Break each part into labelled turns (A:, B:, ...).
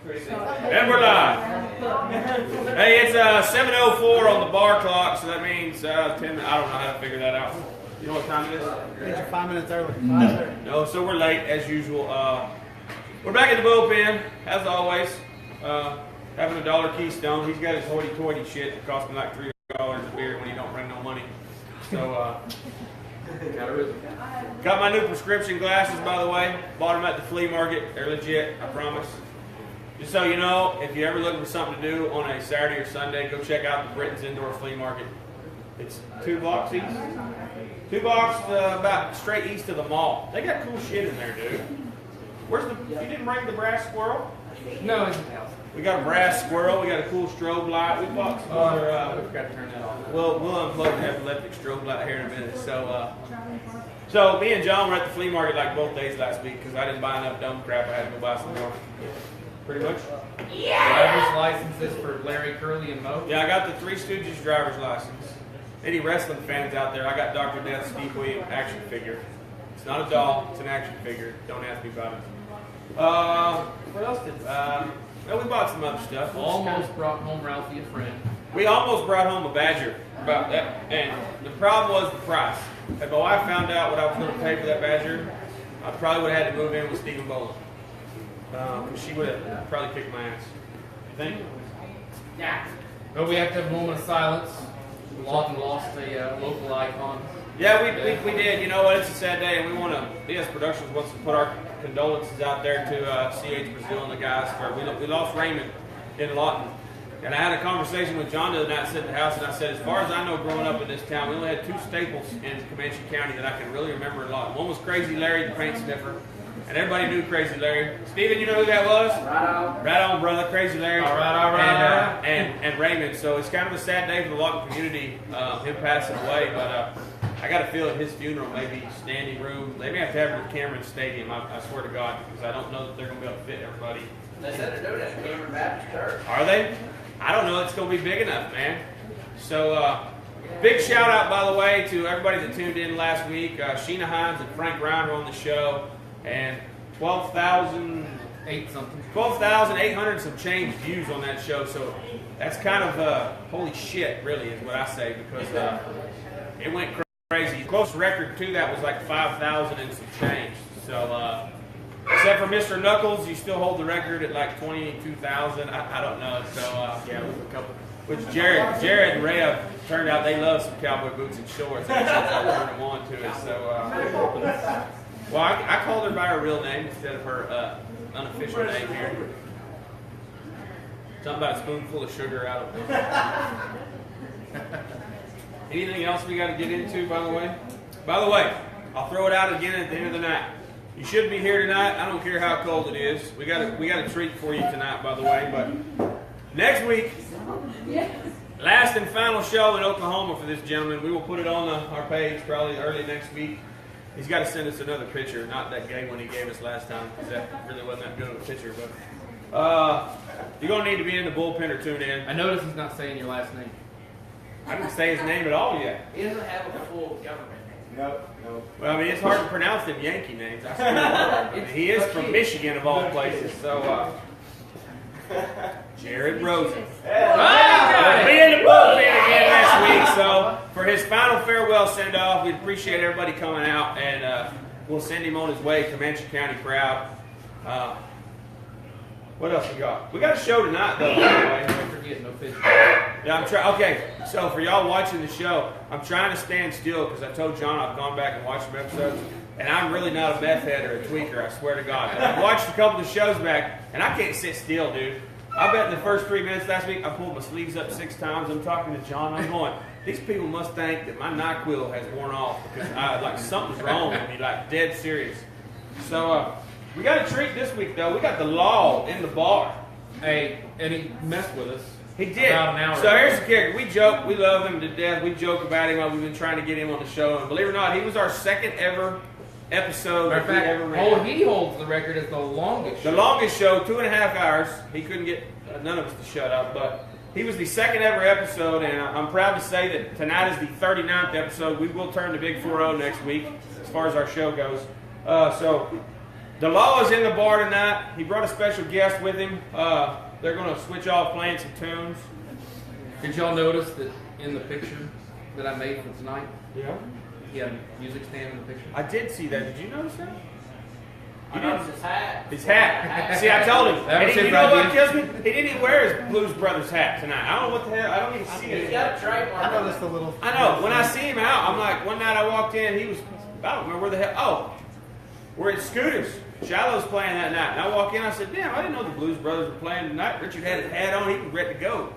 A: And we're live. Hey, it's 7:04 on the bar clock, so that means 10. I don't know how to figure that out. You know what time it is?
B: You're 5 minutes early.
A: No, so we're late as usual. We're back at the bullpen as always. Having a dollar Keystone. He's got his hoity-toity shit that cost me like $3 a beer when he don't bring no money. So got my new prescription glasses, by the way. Bought them at the flea market. They're legit, I promise. Just so you know, if you're ever looking for something to do on a Saturday or Sunday, go check out the Britain's Indoor Flea Market. It's 2 blocks east. 2 blocks about straight east of the mall. They got cool shit in there, dude. Where's the? You didn't bring the brass squirrel?
C: No, it's in the house.
A: We got a brass squirrel. We got a cool strobe light. We bought some other. We forgot to turn that on. We'll unplug the epileptic strobe light here in a minute. So me and John were at the flea market like both days last week because I didn't buy enough dumb crap. I had to go buy some more. Pretty much.
C: Driver's licenses for Larry, Curly, and Mo.
A: Yeah, I got the Three Stooges driver's license. Any wrestling fans out there? I got Dr. Death's Steve Williams action figure. It's not a doll. It's an action figure. Don't ask me about it. What else did? Well, we bought some other stuff.
C: Almost brought home Ralphie a friend.
A: We almost brought home a Badger about that, and the problem was the price. If my wife found out what I was going to pay for that Badger, I probably would have had to move in with Stephen Bowling. Because she would have probably kicked my ass. You think?
C: Yeah. But we have to have a moment of silence. Lawton lost a local icon.
A: Yeah, we did. You know what? It's a sad day, and we want to. BS Productions wants to put our condolences out there to CH Brazil and the guys. We lost Raymond in Lawton. And I had a conversation with John the other night sitting at the house, and I said, as far as I know, growing up in this town, we only had 2 staples in Comanche County that I can really remember a lot. One was Crazy Larry, the paint sniffer, and everybody knew Crazy Larry. Steven, you know who that was? Right on, brother, Crazy Larry.
C: All right.
A: And Raymond. So it's kind of a sad day for the Lawton community, him passing away, but I got a feel at his funeral, maybe standing room. They may have to have it at Cameron Stadium, I swear to God, because I don't know that they're going to be able to fit everybody.
D: They said they're doing it at Cameron Baptist Church.
A: Are they? I don't know. It's going to be big enough, man. So, big shout out, by the way, to everybody that tuned in last week. Sheena Hines and Frank Brown were on the show, and 12,800 some change views on that show. So that's kind of holy shit, really, is what I say, because it went crazy. Close record to that was like 5,000 and some change. So, except for Mr. Knuckles, you still hold the record at like 22,000. I don't know. So yeah, with a couple. Which Jared and Rhea turned out they love some cowboy boots and shorts. And I turned them on to it. So well, I called her by her real name instead of her unofficial name here. Something about a spoonful of sugar out of it. Anything else we got to get into, by the way? By the way, I'll throw it out again at the end of the night. You should be here tonight. I don't care how cold it is. We got a treat for you tonight, by the way. But next week, last and final show in Oklahoma for this gentleman. We will put it on our page probably early next week. He's got to send us another picture, not that gay one he gave us last time, because that really wasn't that good of a picture. But you're gonna need to be in the bullpen or tune in.
C: I noticed he's not saying your last name.
A: I didn't say his name at all yet.
D: He doesn't have a full government.
B: Nope.
A: Well, I mean, it's hard to pronounce them Yankee names. I swear. He is from Michigan, of all places. So, Jared Rosen. Be in the bullpen again next week. So, for his final farewell send-off, we appreciate everybody coming out, and we'll send him on his way. Comanche County proud. What else we got? We got a show tonight, though.
C: Don't forget, no fish.
A: Yeah, I'm trying. Okay, so for y'all watching the show, I'm trying to stand still because I told John I've gone back and watched some episodes, and I'm really not a meth head or a tweaker. I swear to God. But I've watched a couple of the shows back, and I can't sit still, dude. I bet in the first 3 minutes last week, I pulled my sleeves up 6 times. I'm talking to John. I'm going, these people must think that my NyQuil has worn off because like something's wrong with me, like dead serious. So we got a treat this week though. We got the law in the bar.
C: Hey, and he messed with us.
A: He did.
C: About an hour
A: So
C: ago.
A: here's the character. We joke. We love him to death. We joke about him while we've been trying to get him on the show. And believe it or not, he was our second ever episode
C: Matter of
A: that we ever ran.
C: he holds the record as the longest
A: The
C: show.
A: longest show, 2.5 hours. He couldn't get none of us to shut up, but he was the second ever episode, and I'm proud to say that tonight is the 39th episode. We will turn to Big 4-0 next week as far as our show goes. So The Law is in the bar tonight. He brought a special guest with him. They're going to switch off playing some tunes.
C: Did y'all notice that in the picture that I made for tonight,
A: Yeah.
C: he had a music stand in the picture?
A: I did see that. Did you notice that?
D: I noticed his hat.
A: His hat. See, I told him.
C: That was
A: And
C: his
A: you know what
C: idea.
A: kills me? He didn't even wear his Blues Brothers hat tonight. I don't know what the hell. I don't even see
D: He's
A: it.
D: got a trademark.
B: I noticed a little.
A: I know. When I see him out, I'm like, one night I walked in, he was, I don't remember where the hell. Oh, we're at Scooters. Shallow's playing that night. And I walk in, I said, damn, I didn't know the Blues Brothers were playing tonight. Richard had his hat on, he was ready to go.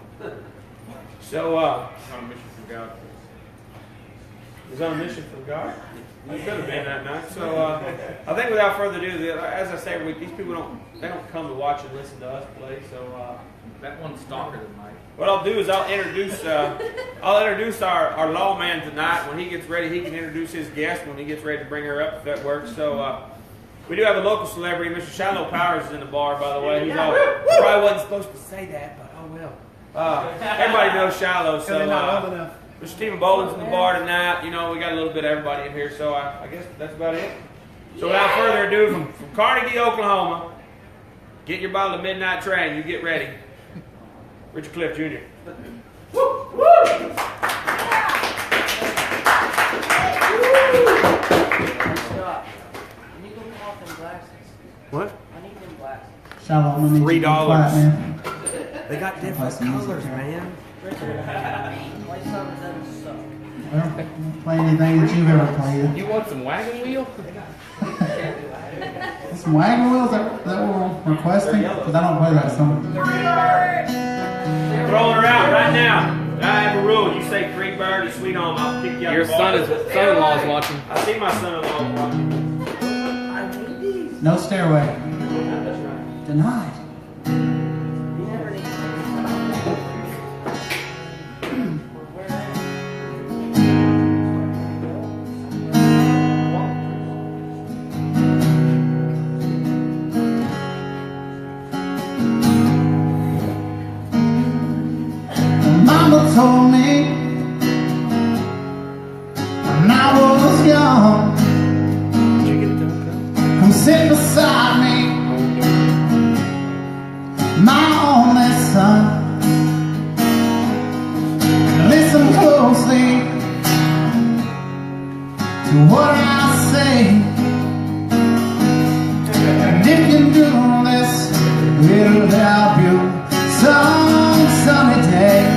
A: So,
C: On a mission from God.
A: he was on a mission from God. He could have been that night. So, I think without further ado, as I say every week, these people don't come to watch and listen to us play. So,
C: That one's stalker than Mike.
A: what I'll do is I'll introduce our lawman tonight. When he gets ready, he can introduce his guest when he gets ready to bring her up, if that works. So we do have a local celebrity. Mr. Shallow Powers is in the bar, by the way. He's all, probably wasn't supposed to say that, but oh well. Everybody knows Shallow. So
B: They're not old enough.
A: Mr. Stephen Boland's in the bar tonight. You know, we got a little bit of everybody in here. So I guess that's about it. So without further ado, from Carnegie, Oklahoma, get your bottle of Midnight Train. You get ready. Richard Clift Jr.
D: Stop. I need them off them glasses.
A: What?
D: I need them glasses.
B: Shallow, I'm gonna need you to be
A: $3.
B: quiet, man.
A: They got different colors, man.
D: Play something that doesn't suck.
B: Well, play anything that you've ever played.
C: You want some wagon wheel?
B: Some wagon wheels that we're requesting? Because I don't play that song.
A: Throwing her out right now. I have a rule. You say free bird or sweet home, I'll kick you out
C: Your
A: the bar.
C: son-in-law's watching.
A: I see my son-in-law watching.
D: I need these.
B: No stairway.
A: That's right.
B: Denied.
D: You never need
B: Mama told me when I was young, come sit beside me, my only son. Listen closely to what I say, and if you do this, it'll help you some sunny day.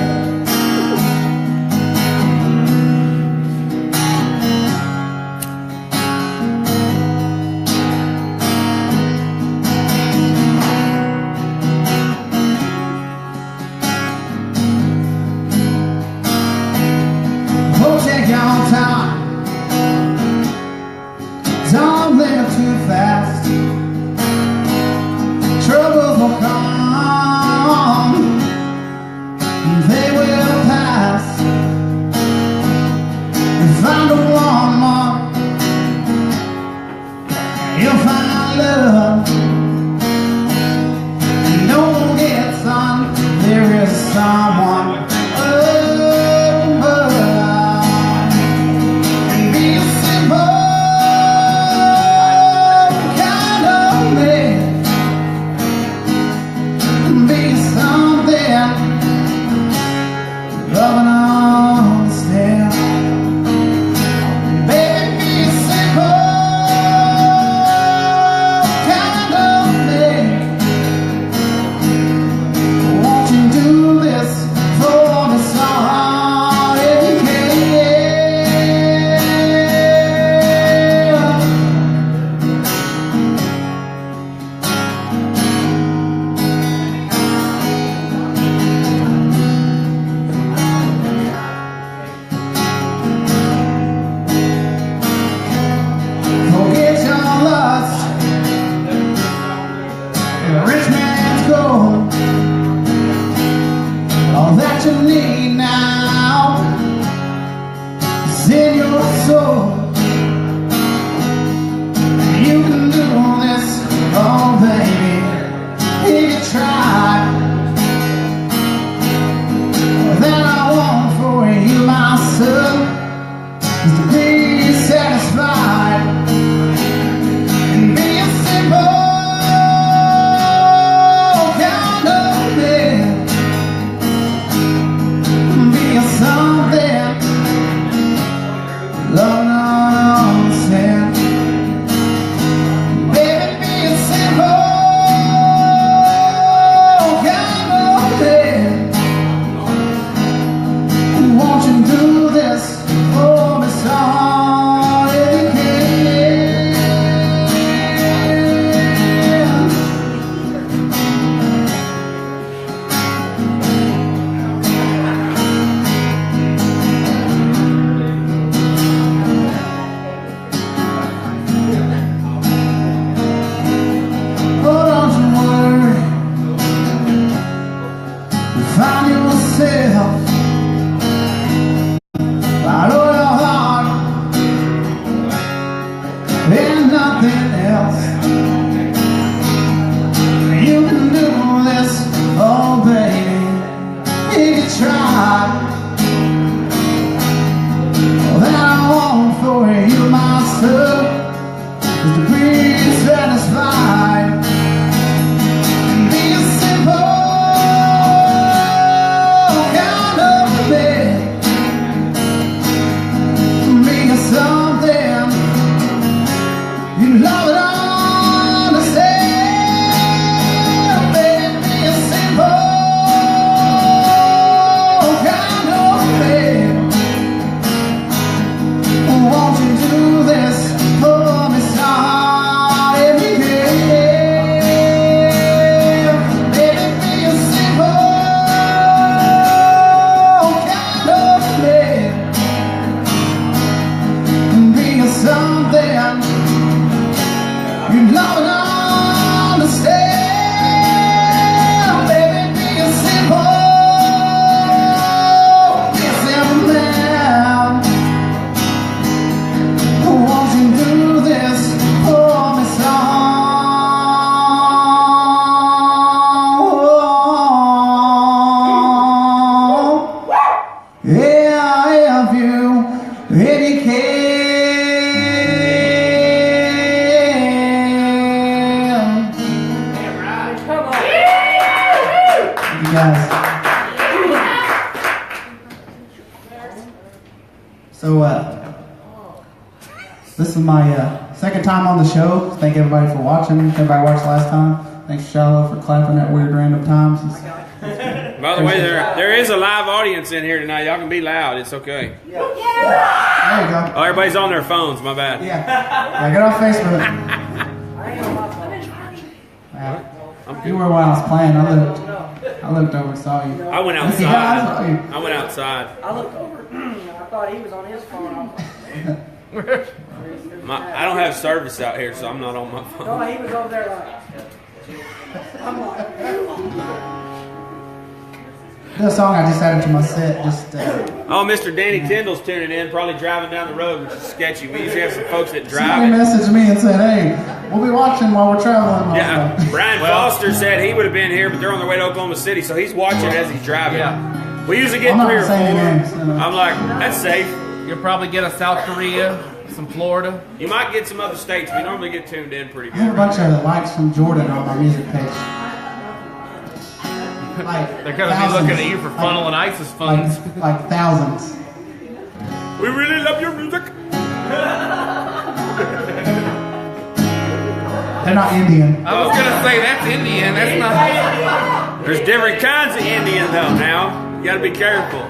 B: Take your time, don't live too fast. Troubles will come, they will pass. And find a woman, you'll find love. And don't forget, son, there is someone. Satisfied and be a simple guys. So, this is my second time on the show. Thank everybody for watching. Everybody watched last time. Thanks, Shiloh, for clapping at weird random times.
A: By the way, there is a live audience in here tonight. Y'all can be loud. It's okay.
B: There you go.
A: Oh, everybody's on their phones. My bad.
B: Yeah, get off Facebook. Yeah. You were when I was playing. I looked over and saw you.
A: I went outside.
B: Yeah, I saw you.
A: I went outside.
D: I looked over. I thought he was on his phone.
A: I don't have service out here, so I'm not on my phone.
D: No, he was over there like.
B: This song I just added to my set.
A: Oh, Mr. Danny Tyndall's tuning in, probably driving down the road, which is sketchy. We usually have some folks that
B: Somebody
A: drive.
B: messaged me and said, "Hey, we'll be watching while we're traveling."
A: Yeah, Brian Foster said he would have been here, but they're on their way to Oklahoma City, so he's watching as he's driving.
C: Yeah.
A: We usually get
B: I'm not
A: 3 or 4.
B: saying names, you know.
A: I'm like, that's safe.
C: You'll probably get a South Korea, some Florida.
A: You might get some other states. We normally get tuned in pretty
B: I have a
A: good.
B: bunch of likes from Jordan on my music page. Like
C: They're going to be
B: thousands.
C: looking at you for funneling ISIS funds.
B: Like thousands.
A: We really love your music.
B: They're not Indian.
C: I was going to say, that's Indian. That's not...
A: There's different kinds of Indian though now. You gotta be careful.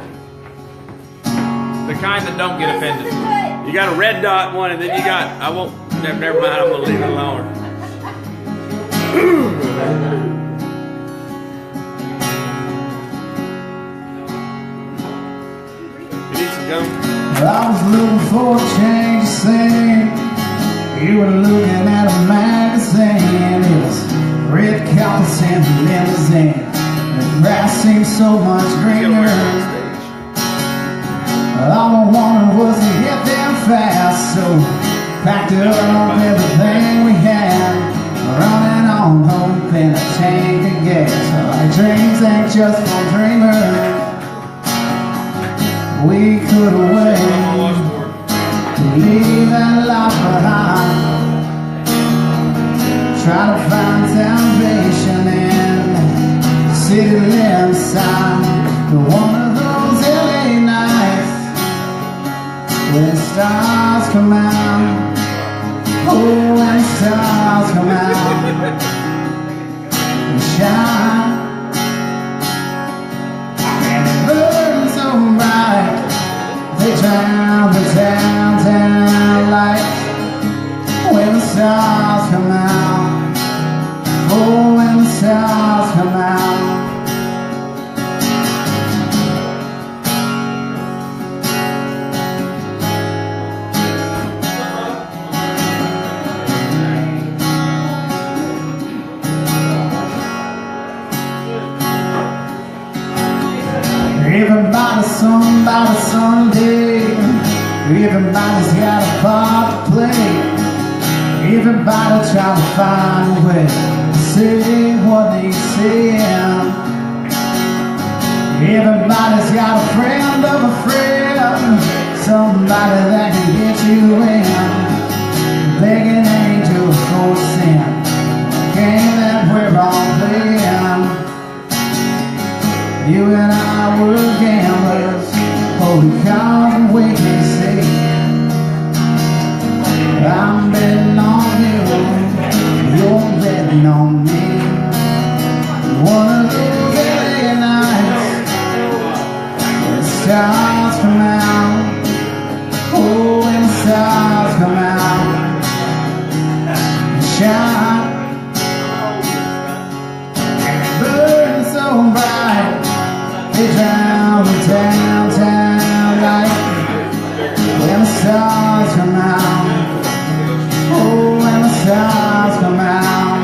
C: The kind that don't get offended.
A: You got a red dot one, and then you got, I won't, never mind, I'm gonna leave it alone. You need some gum?
B: I was looking for a change of scene. You were looking at a magazine. It was red carpets and a limousine. The grass seemed so much greener. All I wanted was to get there fast, so packed up everything we had, running on hoping a tank of gas. Our dreams ain't just for dreamers. We could wait to leave that life behind. Try to find salvation in the city limb sign. One of those LA nights when the stars come out. Oh, when the stars come out and shine, and it burns so bright. They drown the downtown lights when the stars come out. Oh, when the stars come out. Everybody's somebody someday. Everybody's got a part to play. Everybody trying to find a way to say what they say. Everybody's got a friend of a friend, somebody that can get you in. Begging angels for sin, a game that we're all playing. You and I were gamblers, holding cards and waiting to see. I'm betting on you, you're betting on me. One of those LA nights, when the stars come out. Oh, when the stars come out and shine, and it burns so bright. They drown the downtown light when the stars come out. Oh, when the stars come out.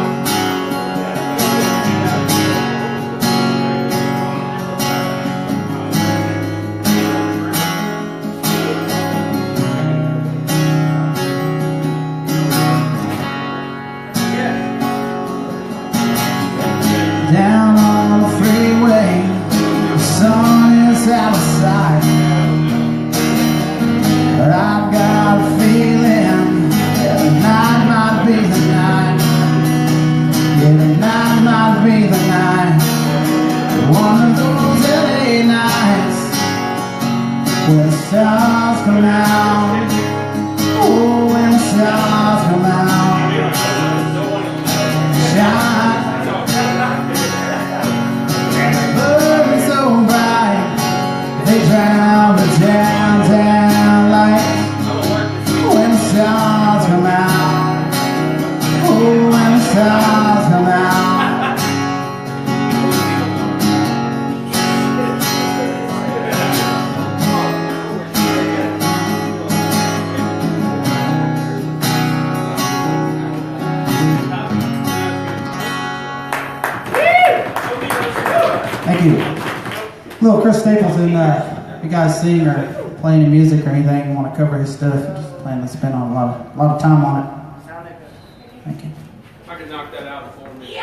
B: Down on the freeway, the sun is out of sight, but I've got a feeling that tonight might be the night. Yeah, tonight might be the night. One Thank you. Little Chris Staples, and you guys sing or play any music or anything, want to cover his stuff, just plan to spend on a lot of time on it. Thank you.
A: I can knock that out for me.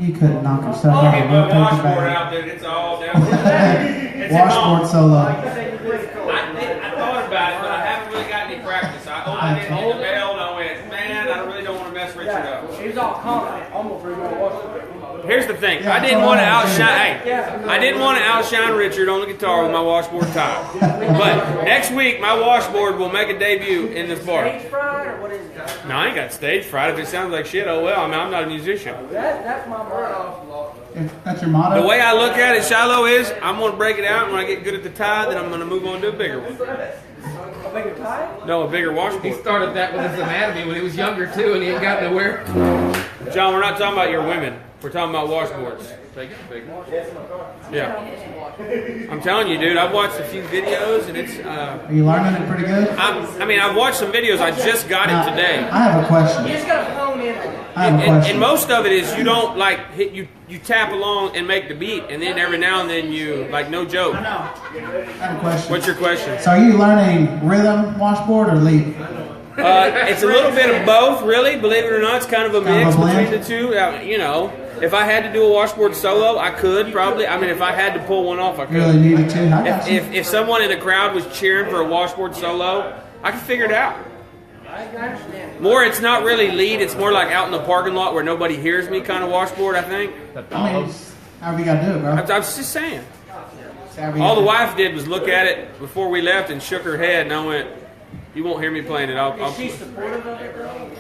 B: You couldn't knock yourself out.
A: Get my washboard out, dude. It's all down. It's
B: Washboard solo.
A: I thought about it, but I haven't really got any practice. I opened it, hit the bell, and I went, man, I really don't want to mess Richard up.
D: He's all confident. Almost ready to watch it.
A: Here's the thing.
B: Yeah,
A: I didn't want to outshine. Hey, I didn't want to outshine Richard on the guitar with my washboard tie. But next week, my washboard will make a debut in this bar.
D: Stage fright or what is it?
A: No, I ain't got stage fright. If it sounds like shit, oh well. I mean, I'm not a musician.
D: That's my motto.
B: That's your motto?
A: The way I look at it, Shiloh, is I'm going to break it out, and when I get good at the tie, then I'm going to move on to a bigger one.
D: A bigger tie?
A: No, a bigger
C: He
A: washboard.
C: started that with his anatomy when he was younger too, and he ain't got nowhere.
A: John, we're not talking about your women. We're talking about washboards. Yeah. I'm telling you, dude, I've watched a few videos, and it's...
B: Are you learning it pretty good?
A: I mean, I've watched some videos. I just got it today.
B: I have a question.
D: You just gotta hone in on it.
B: I have a
A: And
B: question.
A: most of it is you don't like hit you tap along and make the beat, and then every now and then you like no joke.
B: I have a question.
A: What's your question?
B: So are you learning rhythm washboard or lead?
A: It's a little bit of both, really. Believe it or not, it's kind of a
B: Kind of
A: mix
B: a blend?
A: between the two. You know, if I had to do a washboard solo, I could probably. I mean, if I had to pull one off, I
B: You really
A: could.
B: needed to? I got you.
A: If someone in the crowd was cheering for a washboard solo, I could figure it out.
D: I understand.
A: More, it's not really lead. It's more like out in the parking lot where nobody hears me kind of washboard, I think.
B: I mean, however you got to do it, bro.
A: I was just saying.
B: However you
A: All the
B: gotta
A: wife did was look at it before we left and shook her head, and I went, "You won't hear me playing it." I'll
D: Is she supportive of it, bro?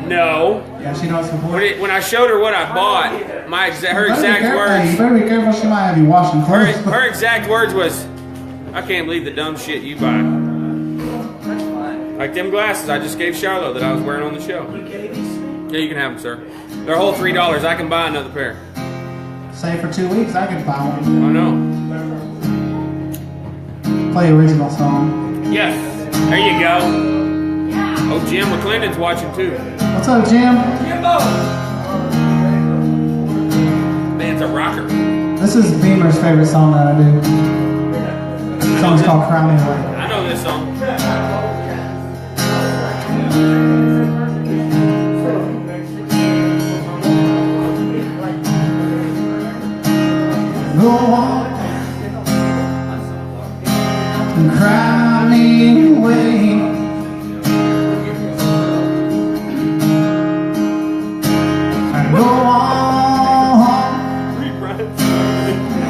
A: no.
B: do it. Yeah, she don't support it.
A: When I showed her what I bought, her
B: You better be
A: exact
B: careful. Hey, you
A: words,
B: better be careful. She might have you washing clothes.
A: her exact words was, "I can't believe the dumb shit you buy."
D: That's fine.
A: Like them glasses I just gave Charlotte that I was wearing on the show.
D: You gave these?
A: Yeah, you can have them, sir. They're a whole $3. I can buy another pair.
B: Say for 2 weeks, I could buy one.
A: I know.
B: Play original song.
A: Yes. There you go. Oh, Jim McClendon's watching too.
B: What's up, Jim?
A: Man, it's a rocker.
B: This is Beamer's favorite song that I do. The song's called Cry Me Away.
A: I know this song.
B: Go on and cry me away. And go on,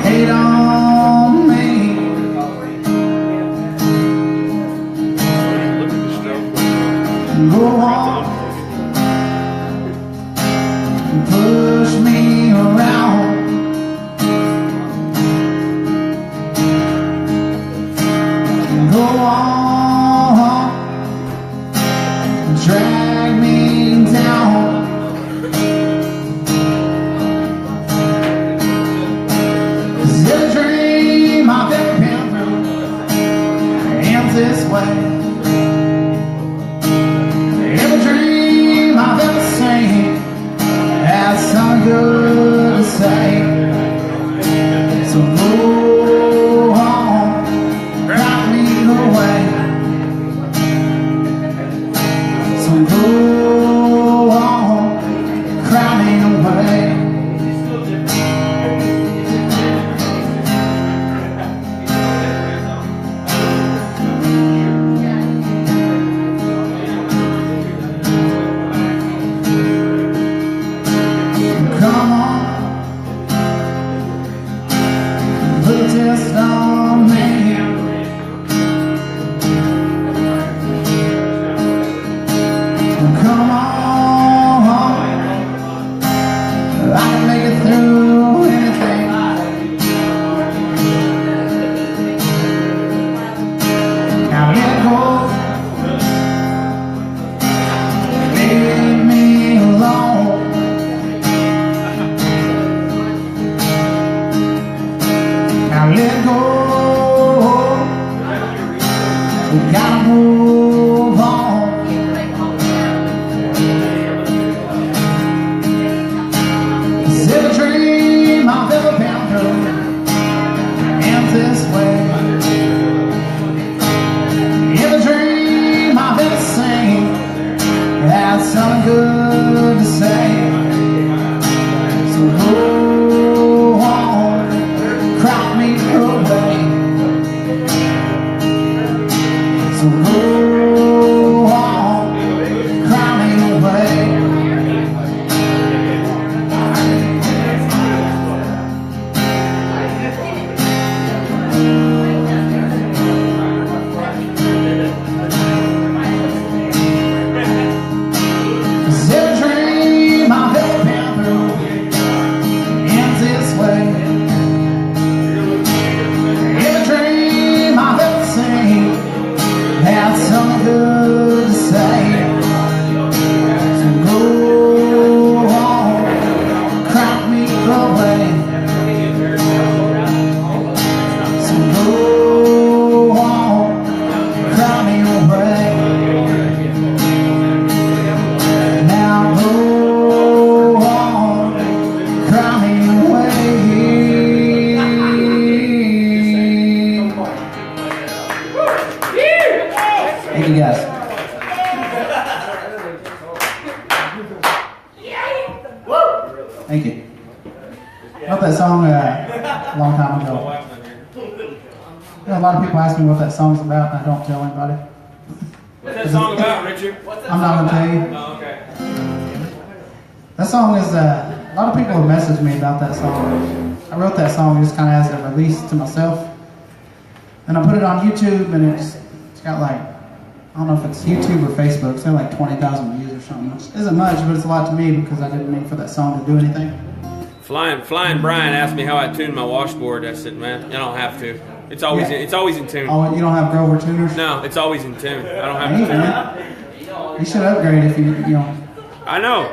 B: hate on me. Go on and push me around. Go on, drag me down. Cause every dream I've ever been through ends this way. Every dream I've ever seen has some good to say. So go on, cry me away. So go on, cry me away. Come on, put a test on me. Come on, I can make it through anything. Now let go, leave me alone. Now let go. a long time ago. You know, a lot of people ask me what that song's about, and I don't tell anybody.
A: What's that song about, Richard?
B: I'm not gonna tell you.
A: Oh, okay.
B: That song is, a lot of people have messaged me about that song. I wrote that song just kind of as a release to myself. And I put it on YouTube, and it's got like, I don't know if it's YouTube or Facebook, it's got like 20,000 views or something. Which isn't much, but it's a lot to me because I didn't mean for that song to do anything.
A: Flying Brian asked me how I tune my washboard. I said, man, I don't have to. It's always
B: Yeah.
A: it's always in tune.
B: Oh, you don't have Grover tuners?
A: No, it's always in tune. I don't have
B: Hey,
A: to tune it.
B: man. You should upgrade if you know.
A: I know.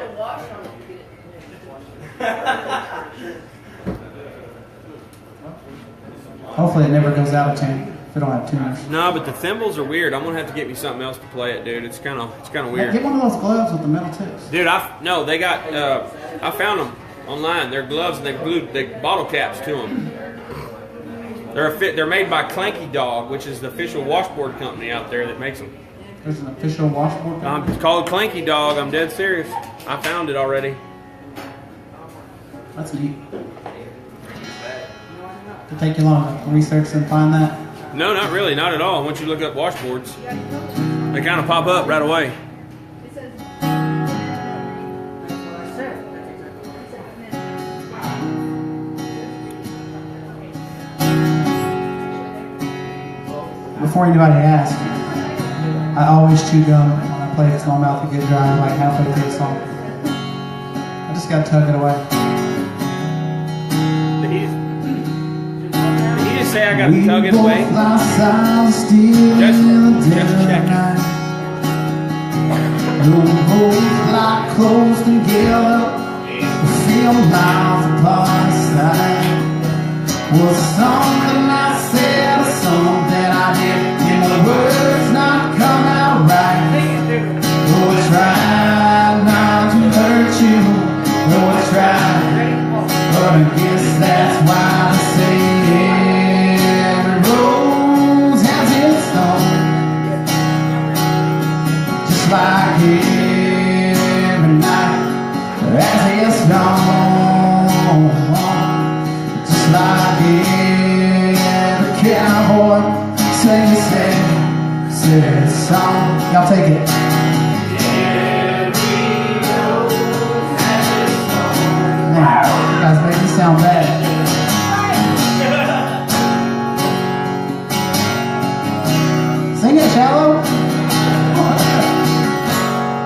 B: Hopefully it never goes out of tune if we don't have tuners.
A: No, but the thimbles are weird. I'm gonna have to get me something else to play it, dude. It's kind of weird.
B: Get one of those gloves with the metal tips.
A: Dude, they got I found them online. They're gloves and they glued the bottle caps to them. They're made by Clanky Dog, which is the official washboard company out there that makes them.
B: There's an official washboard.
A: It's called Clanky Dog. I'm dead serious. I found it already.
B: That's neat. Did it take you long to research and find that?
A: No, not really, not at all. Once you look up washboards, they kind of pop up right away.
B: Before anybody asks, I always chew gum when I play it because my mouth will get dry like halfway through the song. I just gotta tug it away.
A: Did he just say I gotta tug it away? Just checking.
B: We both lie close together, we feel miles apart inside. Was something I said or something I did, and the words not come out right. Though I tried not to hurt you, though I tried, but I guess that's why I say every rose has its thorn. Just like every night as it's gone. Just like every cowboy sing a sad song. Y'all take it. Man, you guys make me sound bad. Sing it, Shallow.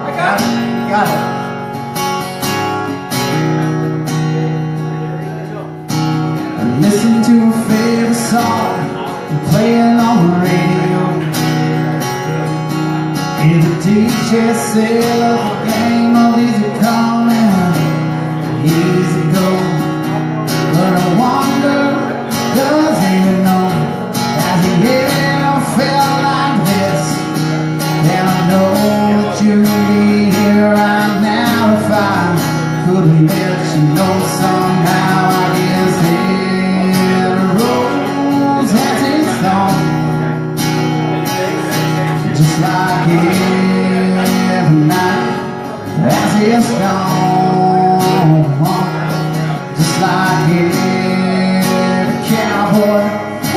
B: I got it. You got it. Listen to a favorite song and play it on the radio. Hear the DJ say love a game of easy come and easy go. But I wonder, does he know, has he ever felt like this? And I know that you'd be here right now if I could let you know somehow. I guess just like every night as it's gone. Just like every cowboy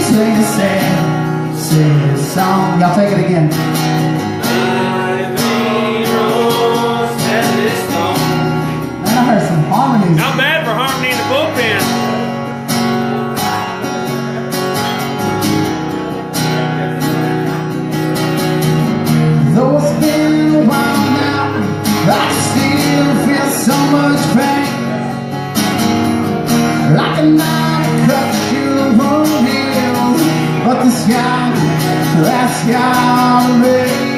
B: sing a sad song. Y'all take it again. Man, I heard some harmonies.
A: Not bad for harmony in the bullpen.
B: Though it's been a while now, I still feel so much pain. Like a knife cuts you the wound heals, but the sky, that sky remains.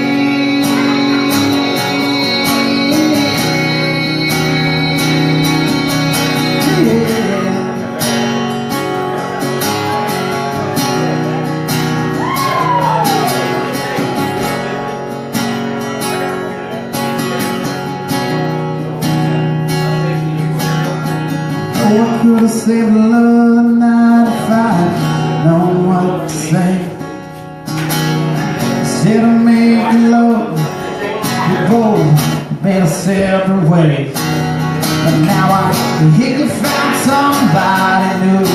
B: What could have saved love night if I know what to say? Instead of making love, we both made a separate ways. But now I hear you found somebody new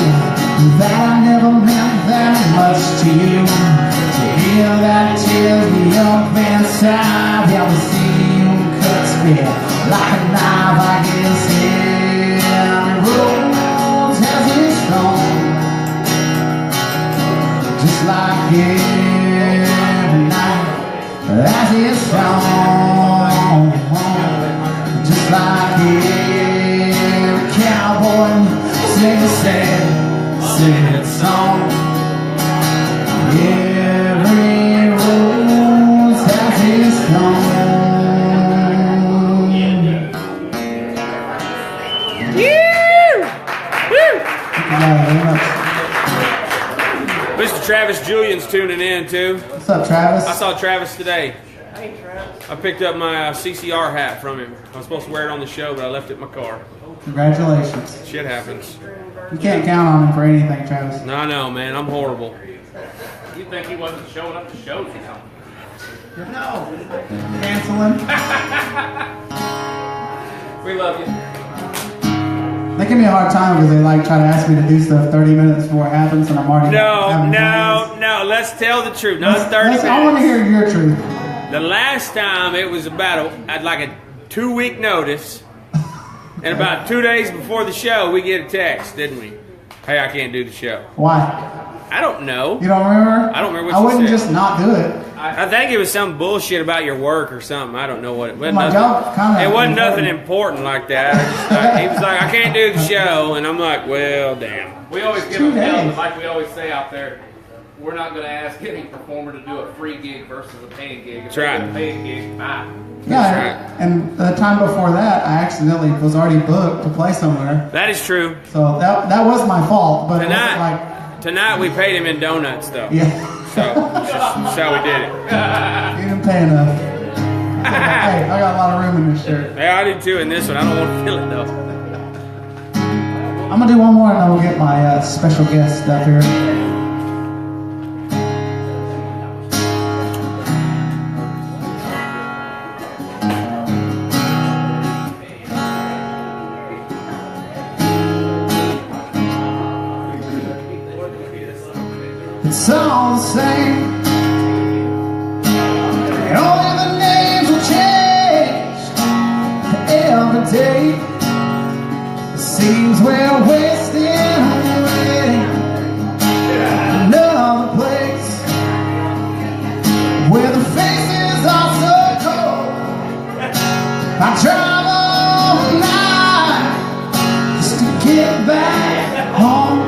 B: that I never meant that much to you. To hear that tears me up inside, yeah, we see you cuts me like a knife, I guess. Yeah, rose has its thorn, just like every night as it's strong, just like every cowboy sing a sad song. Every rose has its thorn.
A: Mr. Travis Julian's tuning in too.
B: What's up, Travis?
A: I saw Travis today.
D: Hey, Travis.
A: I picked up my CCR hat from him. I was supposed to wear it on the show, but I left it in my car.
B: Congratulations.
A: Shit happens.
B: You can't count on him for anything, Travis.
A: No, I know, man. I'm horrible.
C: You think he wasn't showing up to shows or something?
B: No. Canceling.
C: We love you.
B: They give me a hard time because they like try to ask me to do stuff 30 minutes before it happens, and I'm already having plans.
A: No. Let's tell the truth. Not 30 minutes.
B: I want to hear your truth.
A: The last time it was about at like a 2-week notice, and about 2 days before the show, we get a text, didn't we? Hey, I can't do the show.
B: Why?
A: I don't know.
B: You don't remember?
A: I don't remember what
B: I
A: you
B: wouldn't
A: said.
B: just not do it.
A: I think it was some bullshit about your work or something. I don't know what it was.
B: My job kinda
A: It wasn't nothing
B: important.
A: important like that. He was like, I can't do the show, and I'm like, well, damn.
C: We always give
B: 2
C: them hell,
B: days.
C: but like we always say out there, we're not going to ask any performer to do a free gig versus a paying gig. If
A: That's
C: they
A: right.
C: get a paying gig, bye.
B: Yeah, and the time before that, I accidentally was already booked to play somewhere.
A: That is true.
B: So that was my fault, but it wasn't like,
A: Tonight we paid him in donuts, though.
B: yeah.
A: So we did it.
B: You didn't pay enough. Hey, I got a lot of room in this shirt.
A: Yeah, I did too in this one. I don't want to feel it, though.
B: I'm gonna do one more and then we'll get my special guest up here. It's all the same. Only the names will change every day. It seems we're wasting away. Another place where the faces are so cold. I drive all night just to get back home.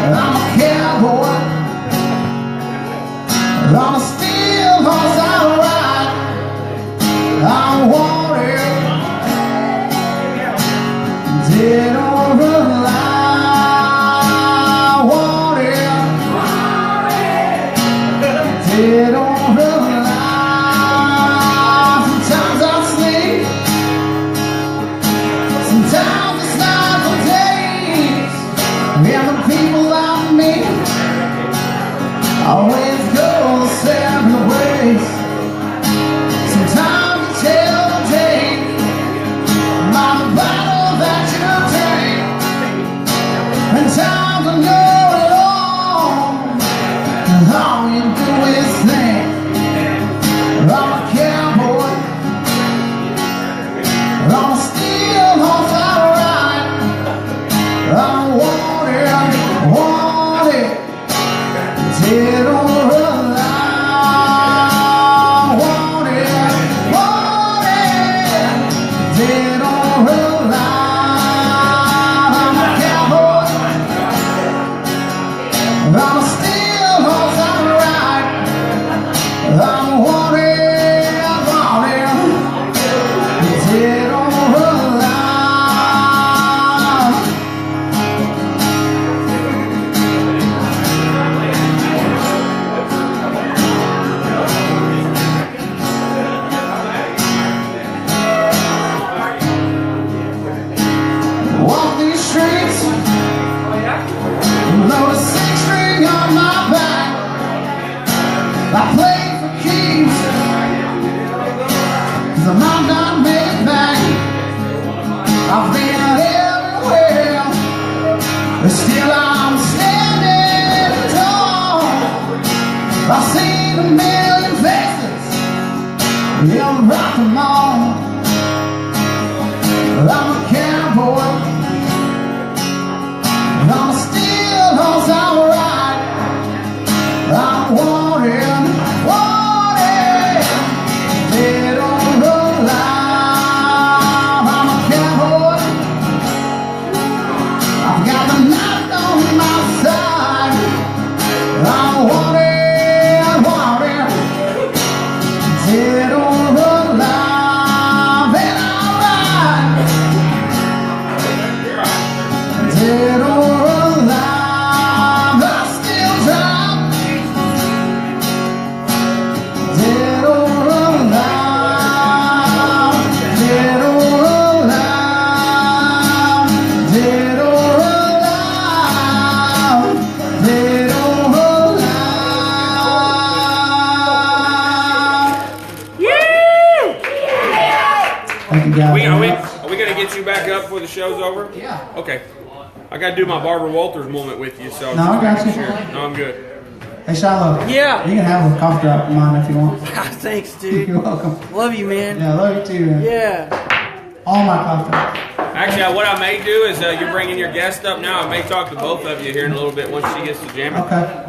B: I'm a cowboy on a steel horse I ride. I'm wanted, dead or alive. Wanted, dead or alive. Sometimes I sleep, sometimes it's not for days. And the people like me always go separate ways. Sometimes you tell the day about the battle that you take, and times I know it all, and all you do is think. I'm a cowboy on a steel horse I ride. I'm wanted, dead or alive. Wanted, dead or alive. I'm a cowboy on a steel horse I ride. Still I'm standing tall. I've seen a million faces, you'll rock them all. I'm a cowboy, I'm a steel horse, I'm a ride. I'm wanted, wanted, dead or alive. I'm a cowboy, I've got the knife on my side. I'm wanted, wanted, dead or alive. And I'll ride, dead or alive. I still drive, dead or alive, dead or alive, dead or alive, dead or alive. Thank you guys.
A: Are we gonna get you back up before the show's over?
B: Yeah.
A: Okay. I gotta do my Barbara Walters moment with you, so.
B: No, I got you.
A: Sure. No, I'm good.
B: Hey, Shiloh.
D: Yeah.
B: You can have a cough drop of mine if you want.
D: Thanks, dude.
B: You're welcome.
D: Love you, man.
B: Yeah, I love you too, man.
D: Yeah.
B: All my cough drops.
A: Actually, what I may do is you're bringing your guest up now. I may talk to both of you here in a little bit once she gets to jamming.
B: Okay.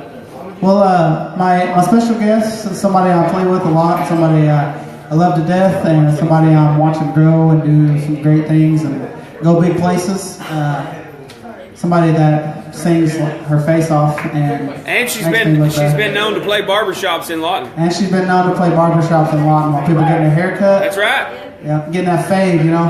B: Well, my special guest is somebody I play with a lot, somebody I love to death, and somebody I'm watching grow and do some great things and go big places. Somebody that sings her face off
A: And she's
B: makes me look
A: been
B: better.
A: known to play barbershops in Lawton.
B: And she's been known to play barbershops in Lawton while people getting their hair cut.
A: That's right.
B: Yeah, getting that fade, you know.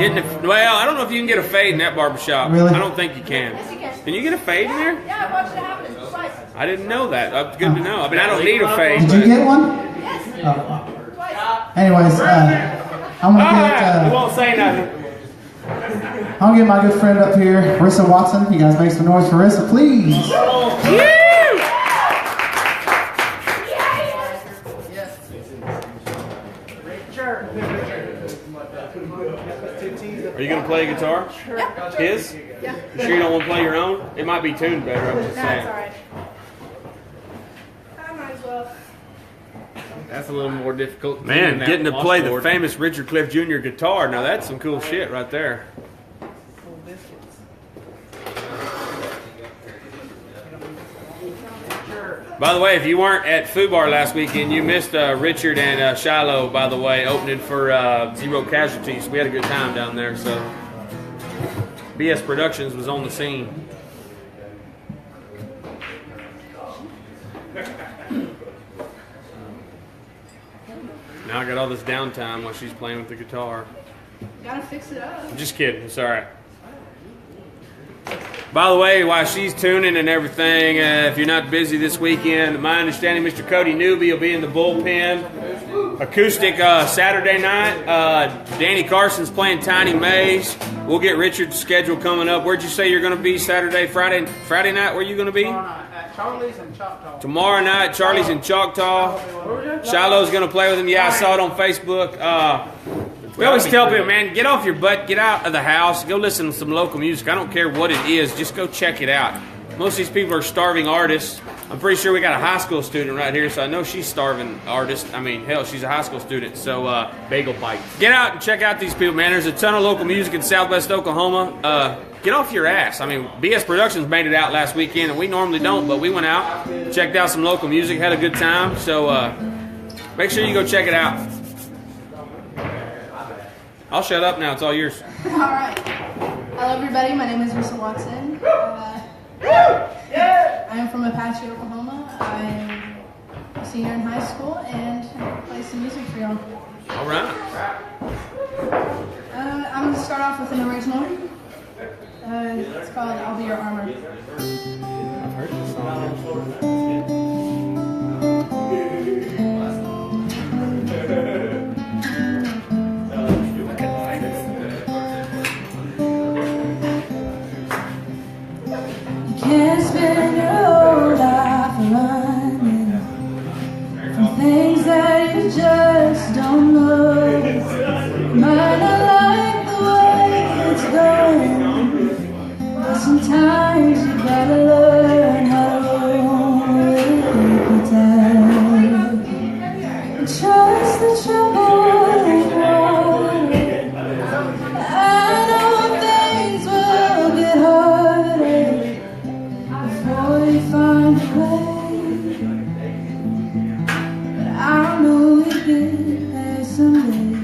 A: Well, I don't know if you can get a fade in that barbershop.
B: Really?
A: I don't think you can.
E: Yes, you can.
A: Can you get a fade in there?
E: Yeah, I watched it happen twice.
A: I didn't know that. That's good to know. I mean, I don't need a fade.
B: Did you get one?
E: Yes,
B: Oh.
E: twice.
B: Anyways, I'm gonna
A: We
B: get.
A: won't say nothing.
B: I'll get my good friend up here, Rissa Watson. You guys make some noise for Rissa, please.
A: Are you going to play a guitar?
E: Yeah.
A: His?
E: Yeah.
A: You sure you don't want to play your own? It might be tuned better, I'm just
E: No,
A: saying.
E: it's alright. I might as well.
C: That's a little more difficult.
A: Man,
C: than
A: getting to
C: that
A: play the
C: washboard.
A: famous Richard Clift Jr. guitar, now that's some cool shit right there. By the way, if you weren't at Foo Bar last weekend, you missed Richard and Shiloh, by the way, opening for Zero Casualties. We had a good time down there, so BS Productions was on the scene. Now I got all this downtime while she's playing with the guitar.
E: Gotta fix it up.
A: I'm just kidding. It's all right. By the way, while she's tuning and everything, if you're not busy this weekend, my understanding, Mr. Cody Newby will be in the bullpen. Acoustic Saturday night. Danny Carson's playing Tiny Maze. We'll get Richard's schedule coming up. Where'd you say you're going to be Saturday, Friday night? Where are you going to be?
D: At Charlie's in Choctaw.
A: Tomorrow night, Charlie's in Choctaw. Shiloh's going to play with him. Yeah, I saw it on Facebook. We always tell people, man, get off your butt, get out of the house, go listen to some local music. I don't care what it is, just go check it out. Most of these people are starving artists. I'm pretty sure we got a high school student right here, so I know she's starving artist. I mean, hell, she's a high school student. So,
C: Bagel Bite.
A: get out and check out these people, man. There's a ton of local music in Southwest Oklahoma. Get off your ass. I mean, BS Productions made it out last weekend, and we normally don't, but we went out, checked out some local music, had a good time. So, make sure you go check it out. I'll shut up now. It's all yours.
E: Alright. Hello, everybody. My name is Rissa Watson. I am from Apache, Oklahoma. I'm a senior in high school and I play some music for y'all.
A: All right.
E: I'm going to start off with an original. It's called I'll Be Your Armor.
A: I've heard this song.
E: Can't spend your whole life running from things that you just don't know. Might not like the way it's going, but sometimes you gotta love. find a way, but I know we'll get there someday.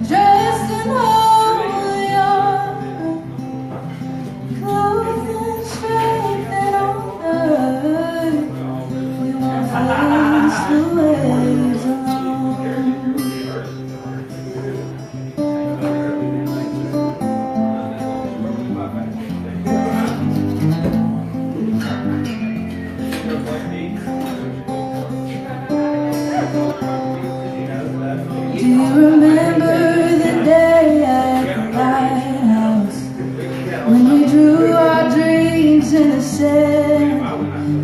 E: Dressed in holy armor, clothed in strength and honor, we won't face the waves alone. Do you remember the day at the lighthouse when we drew our dreams in the sand?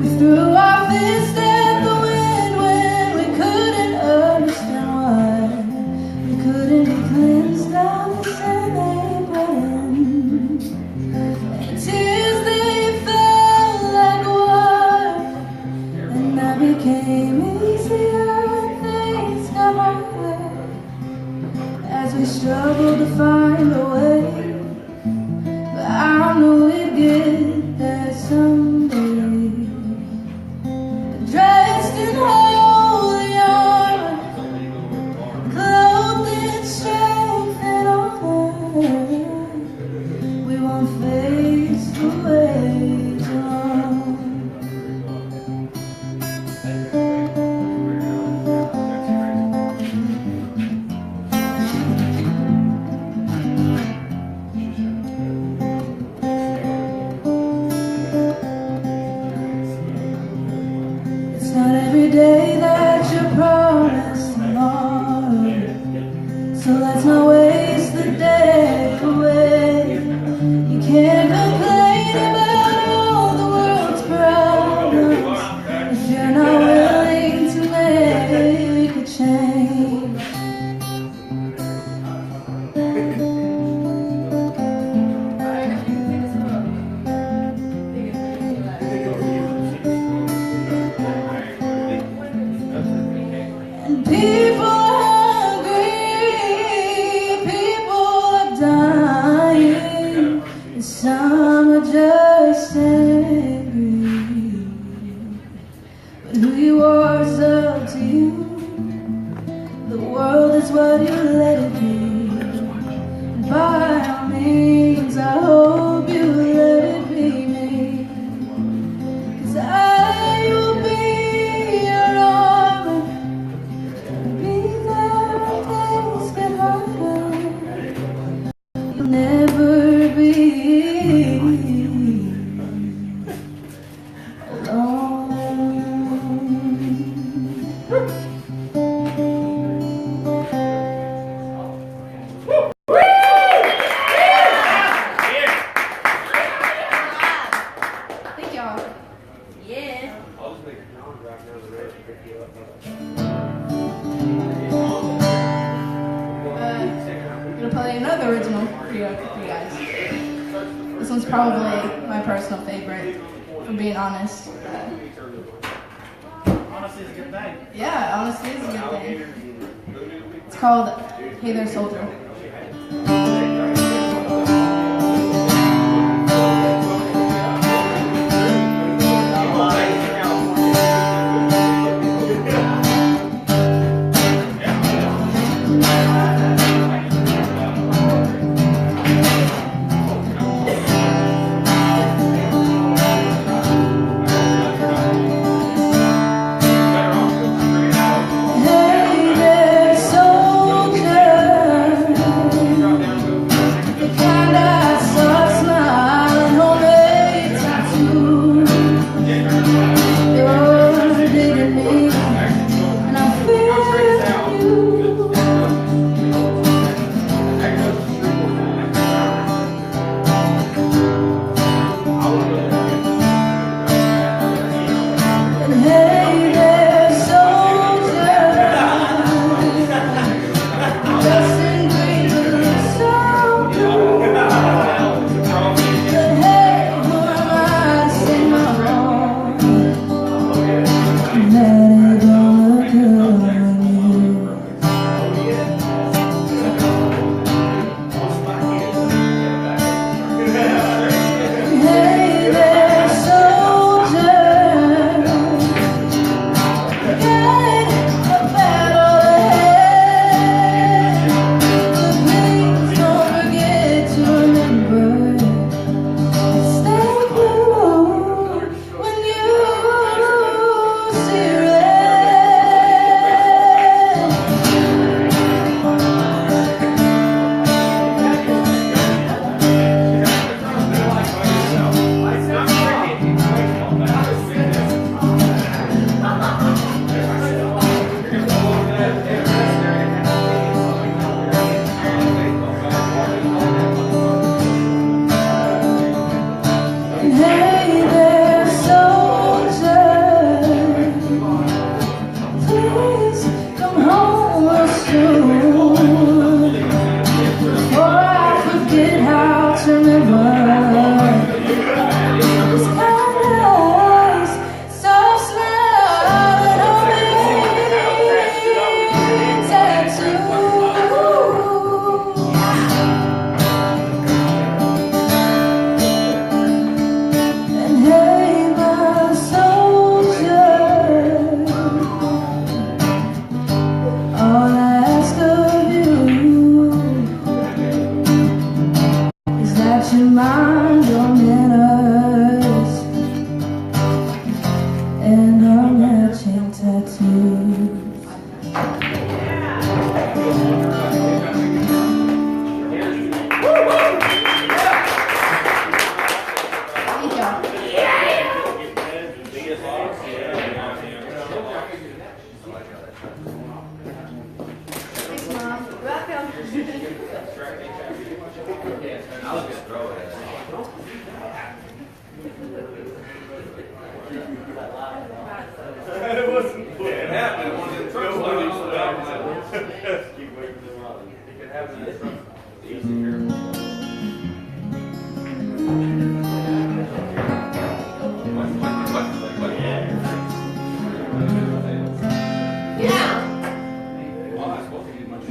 E: We threw our fists at the wind when we couldn't understand why we couldn't be cleansed of the sin they brought in. And tears they fell like water, and that became easier when things got harder. As we struggle to find a way, but I know we'll get there someday. Dressed in holy armor, clothed in strength and honor, we won't face the waves alone. It's not every day that you're promised tomorrow, so let's not waste the day away. You can't complain about all the world's problems if you're not willing to make a change. And people are hungry, people are dying, and some are just angry. But who you are is up to you. The world is what you let it be. And by all means, I hope you let it be me. 'Cause I will be your armor, be there when things get harder. You'll never be alone. Thank y'all. Yeah. I'm gonna play another original for you guys. This one's probably my personal favorite, if I'm being honest.
C: Honesty is a good thing.
E: Yeah, honesty is a good thing. It's called Hey There Soldier. Hey there, soldier. hey there, soldier, please come home real soon, before I forget how to remember this kind eyes, soft smile, and all tattoo. And hey, my soldier, all I ask of you is that you mind your manners and our matching tattoos.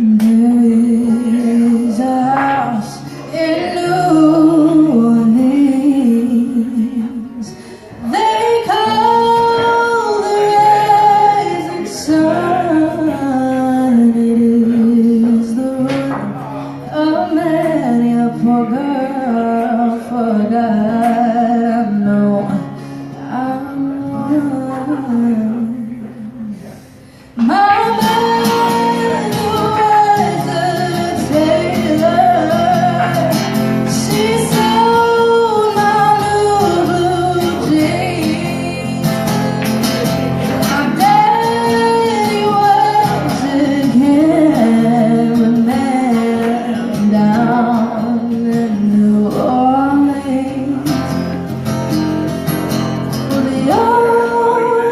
E: There is a house in New Orleans they call the rising sun. It is the ruin of many a poor girl forgot. I know my man was a tailor. She sewed my new blue jeans. My daddy was a cameraman down in New Orleans. Well, the only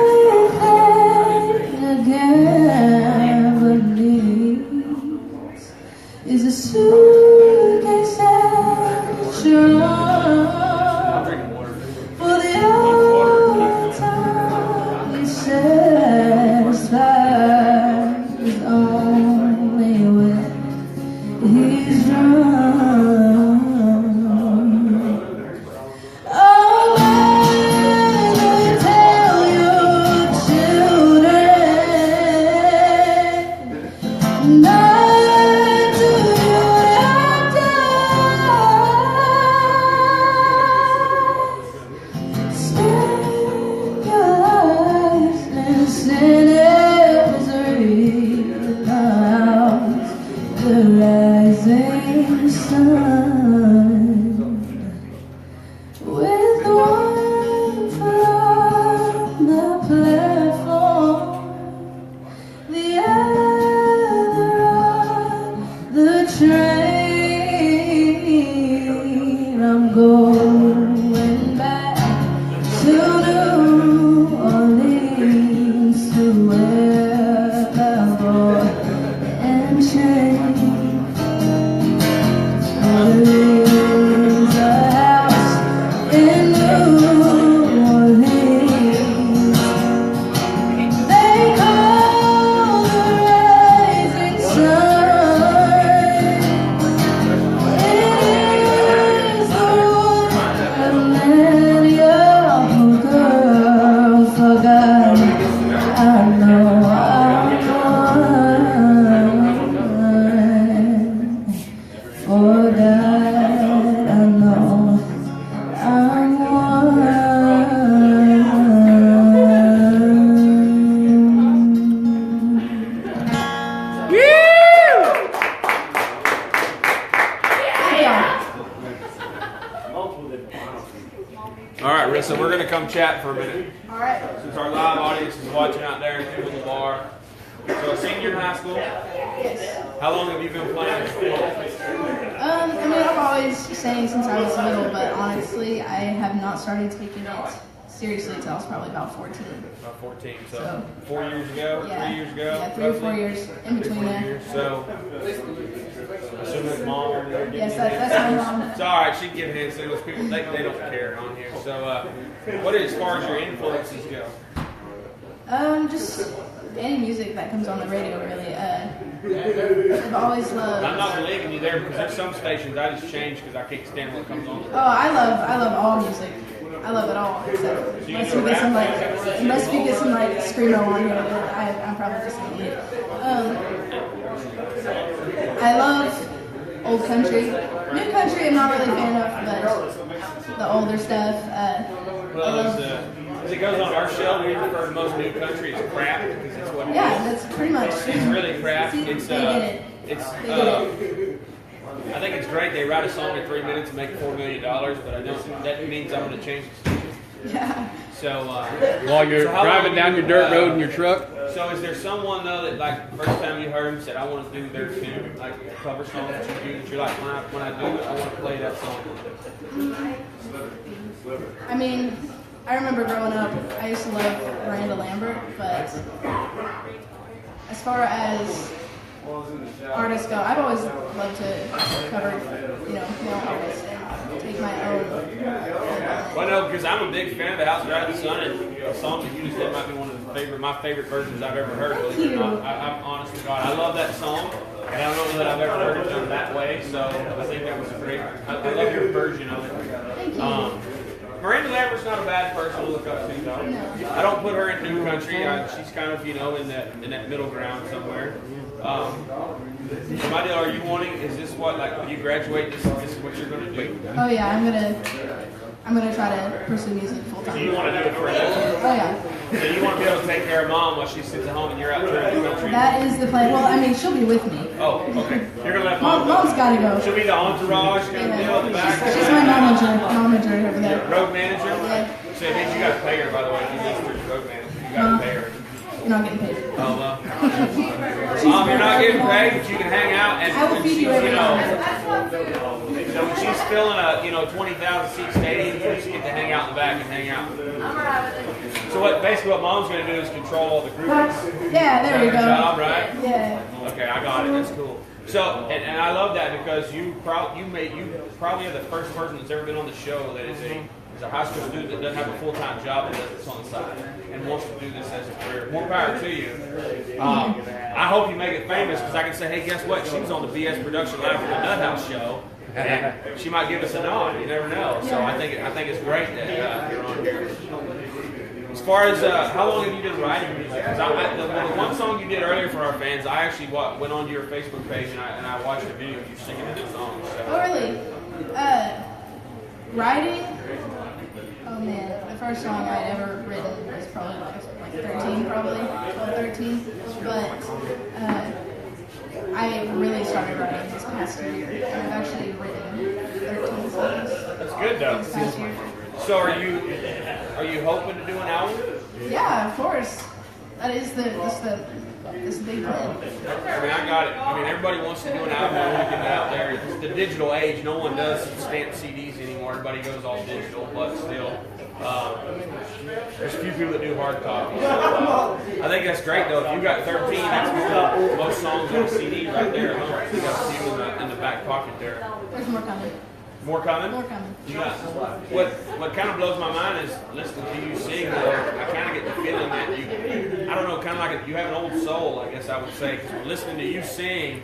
E: thing again but needs is a suitcase and a trunk for the old time. He's satisfied is only when he's drunk. Oh, man, tell your children not to spend your lives in sin and misery without the rising sun. With one foot on the platform, the other on the train, I'm going back to New Orleans to wear a ball and chain. There is a house in New Orleans they call the rising sun. It is the ruin of many a girl forgot. I know forgot. I know I'm one.
A: All right, Rissa, we're going to come chat for a minute.
F: All right.
A: Since our live audience is watching out there in the bar. So, senior in high school,
F: Yes.
A: how long have you been playing?
E: I mean, I've always sang since I was little, but honestly, I have not started taking it seriously until I was probably about 14.
A: About 14. So 4 years ago,
E: Yeah.
A: 3 years ago?
E: Yeah, 3 or 4 years in between there.
A: Years. So, assuming it's mom over there.
E: Yes, that's my mom.
A: It's all right. She can give hints. Those people, they don't care on here. So, what as far as your influences go?
E: Just any music that comes on the radio, really. I've always loved.
A: I'm not believing you there because there's some stations I just change because I can't stand what comes on.
E: Oh, I love all music. I love it all, except unless you get some like screamo on here, then I'm probably just an idiot. I love old country. New country I'm not really a fan of, but the older stuff.
A: As it goes on our show, we refer to most new country as crap because it's what it is.
E: That's pretty much.
A: It's really crap.
E: See,
A: It's
E: they get it.
A: I think it's great they write a song in 3 minutes and make $4 million, but I don't. That means I'm going to change the station.
E: Yeah.
A: So
C: While you're driving down your dirt road in your truck.
A: So is there someone though that like the first time you heard him said I want to do their tune, like a cover song that you do that you're like when I do it I want to play that song.
E: I mean, I remember growing up, I used to love Miranda Lambert, but as far as artists go, I've always loved to cover, male artists and take my own.
A: Well, no, because I'm a big fan of The House Right in the Sun, and a song that you just did might be one of my favorite versions I've ever heard. Believe it or not. I'm honest to God, I love that song, and I don't know that I've ever heard it done that way. So I think that was a great. I love your version of it.
E: Thank you.
A: Miranda Lambert's not a bad person to look up to, though.
E: No.
A: I don't put her in new country. She's kind of, in that middle ground somewhere. My deal, are you wanting? Is this what when you graduate? This is what you're going to do?
E: Oh yeah, I'm gonna try to pursue music full
A: So you
E: time.
A: want to do it for a living?
E: Oh yeah,
A: So you want to be able to take care of mom while she sits at home and you're out there in the country?
E: that is the plan. Well, I mean, she'll be with me.
A: Oh, okay. You're gonna let mom.
E: Mom's gotta go.
A: She'll be the entourage, kind of deal in the back.
E: She's my momager over there.
A: Road manager.
E: Yeah.
A: So it means you got to pay her, by the way. If you list her road manager, you got to pay her.
E: You're not getting paid.
A: Oh well. Mom, you're not getting paid, but you can hang out and
E: I will feed you every night.
A: So when she's filling a 20,000 seat stadium, you just get to hang out in the back and hang out. So what mom's going to do is control all the groups.
E: Yeah, there you go.
A: Job, right?
E: Yeah.
A: Okay, I got it. That's cool. So, and I love that because you probably are the first person that's ever been on the show that is a high school student that doesn't have a full-time job and does this on the side and wants to do this as a career. More power to you. I hope you make it famous because I can say, hey, guess what? She was on the BS Production Live for the Nut House show. And she might give us a nod. You never know. So I think it's great that you're on here. As far as how long have you been writing music? Because the one song you did earlier for our fans, I actually went onto your Facebook page and I watched a video of you singing that song. So.
E: Oh really? Writing? Oh man, the first song I'd ever written was probably like 13, probably 12, 13. But I really started writing this past year. I've actually written 13 songs.
A: That's good though.
E: This past year.
A: So are you hoping to do an album?
E: Yeah, of course. That is the big plan.
A: I mean, I got it. I mean, everybody wants to do an album. They want to get it out there. It's the digital age. No one does stamp CDs anymore. Everybody goes all digital, but still, there's a few people that do hard copies. So, I think that's great though. If you got 13, that's more than most songs on a CD right there. Huh? You got a few in the back pocket there.
E: There's more coming.
A: More coming?
E: More coming.
A: You got what kind of blows my mind is listening to you sing. I kind of get the feeling that you, I don't know, kind of like you have an old soul, I guess I would say. Because listening to you sing,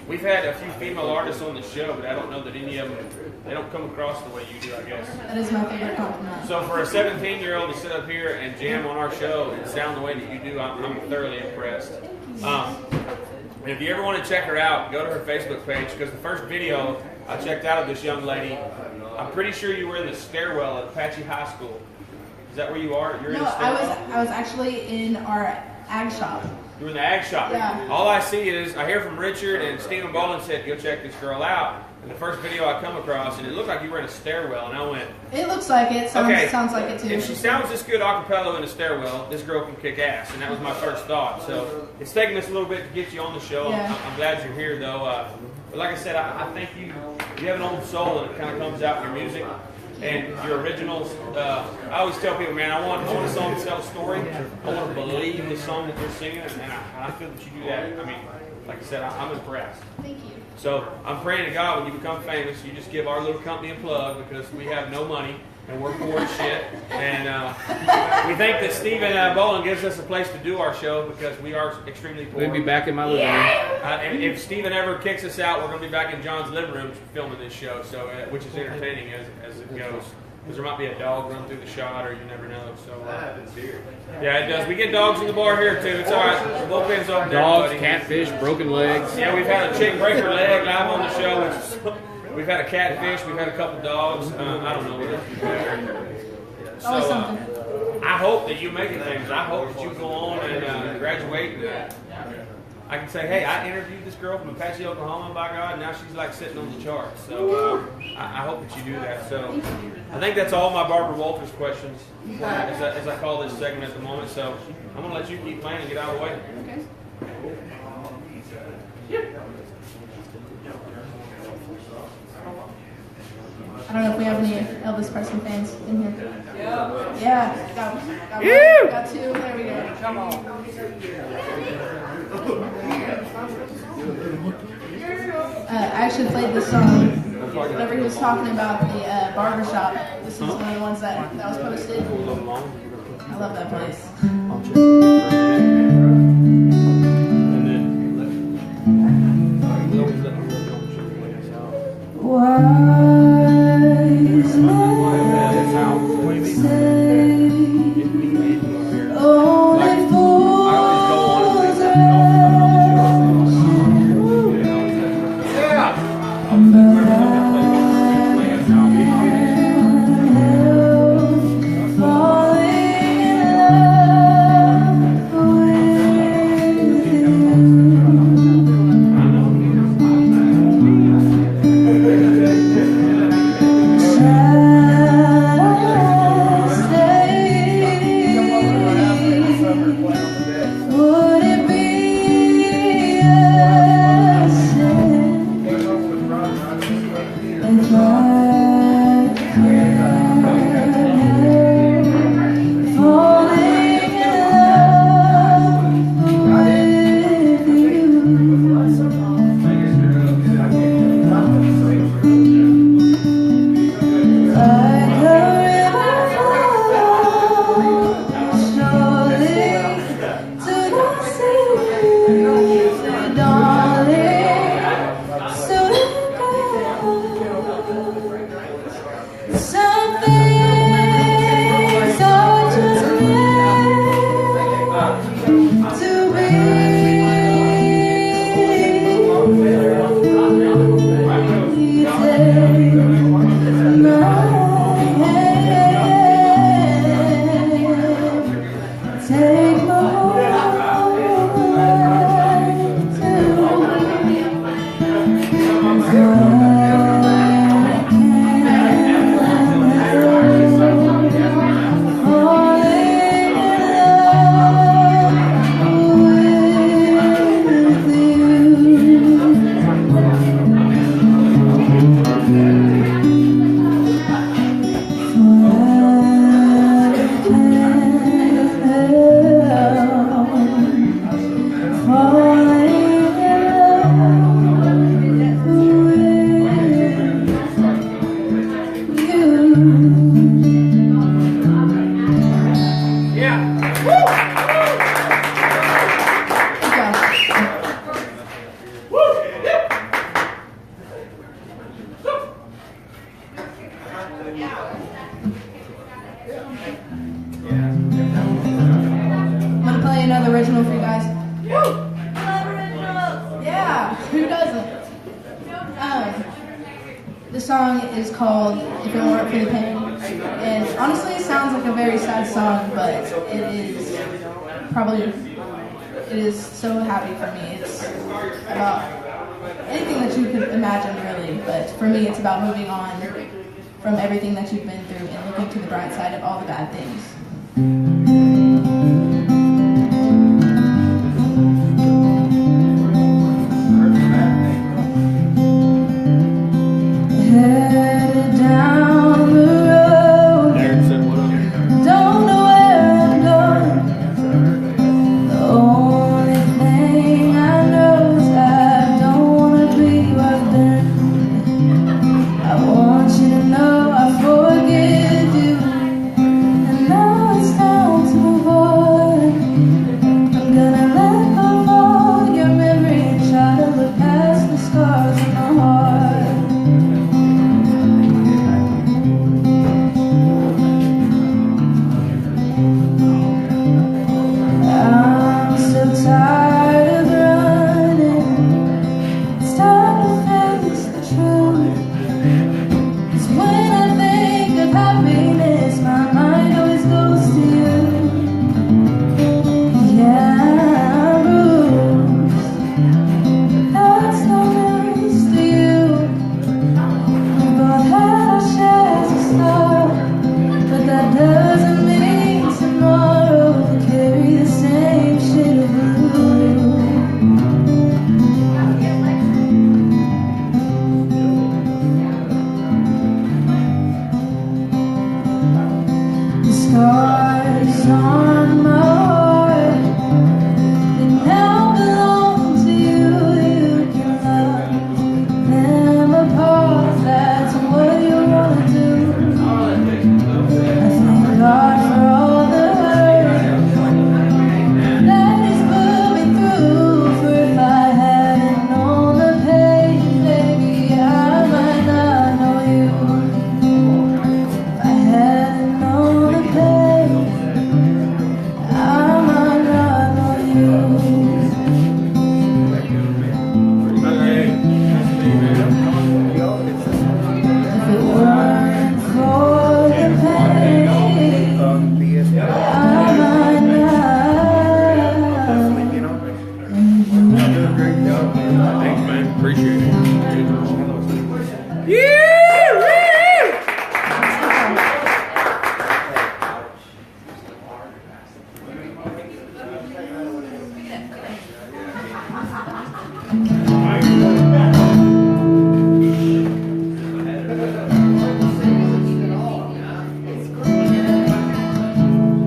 A: we've had a few female artists on the show, but I don't know that any of them, they don't come across the way you do, I guess.
E: That is my favorite compliment.
A: So for a 17-year-old to sit up here and jam on our show and sound the way that you do, I'm thoroughly impressed. And if you ever want to check her out, go to her Facebook page because the first video I checked out of this young lady, I'm pretty sure you were in the stairwell at Apache High School. Is that where you are? You're in
E: No,
A: the stairwell?
E: I was actually in our ag shop.
A: You were in the ag shop.
E: Yeah.
A: All I see is, I hear from Richard and Stephen Bolin said, go check this girl out. And the first video I come across, and it looked like you were in a stairwell, and I went,
E: It looks like it. Sounds like it too.
A: if she sounds this good a cappella in a stairwell, this girl can kick ass. And that was my first thought. So it's taken us a little bit to get you on the show.
E: Yeah.
A: I'm glad you're here, though. But like I said, I think you have an old soul and it kind of comes out in your music. And your originals, I always tell people, man, I want a song to tell a story. I want to believe the song that they're singing, and I feel that you do that. I mean, like I said, I'm impressed.
E: Thank you.
A: So I'm praying to God when you become famous, you just give our little company a plug because we have no money and we're poor as shit. And we think that Stephen Bolin gives us a place to do our show because we are extremely poor.
C: We'll be back in my living room.
A: And if Stephen ever kicks us out, we're going to be back in John's living room filming this show, so which is entertaining as it goes. Because there might be a dog run through the shot, or you never know. So
F: That happens here.
A: yeah, it does. We get dogs in the bar here too. It's all right. The bullpen's open.
C: Dogs,
A: everybody.
C: catfish, broken legs.
A: Yeah, we've had a chick break her leg live on the show. We've had a catfish. We've had a couple dogs. I don't know what else we've had.
E: Always
A: So
E: something.
A: I hope that you make it things. I hope that you go on and graduate. And, I can say, hey, I interviewed this girl from Apache, Oklahoma, by God, and now she's like sitting on the charts. So I hope that you do that. So I think that's all my Barbara Walters questions as I call this segment at the moment. So I'm going to let you keep playing and get out of the way.
E: Okay. I don't know if we have any Elvis Presley fans in here. Yeah. Got two. There we go. Come on. I actually played this song whenever he was talking about the barbershop. This is one of the ones that was posted. I love that place. Wise men say only fools would it be a sin if I falling in love with you? Like a river flows slowly to the sea, darling, soon it goes. Some things are just meant to be. Take my I'm gonna play another original for you guys. Yeah, who doesn't? This song is called If It Weren't for the Pain. And honestly, it sounds like a very sad song, but it is so happy for me. It's about anything that you could imagine, really. But for me, it's about moving on from everything that you've been through and looking to the bright side of all the bad things. scars on my heart that now belong to you. You can love them apart. That's what you wanna do. I thank God for all the hurt that He's put me through. For if I hadn't known the pain, maybe I might not know you. If I hadn't known the pain, I might not know you. If it weren't for the pain, I might not.
A: Thanks, man. Appreciate it.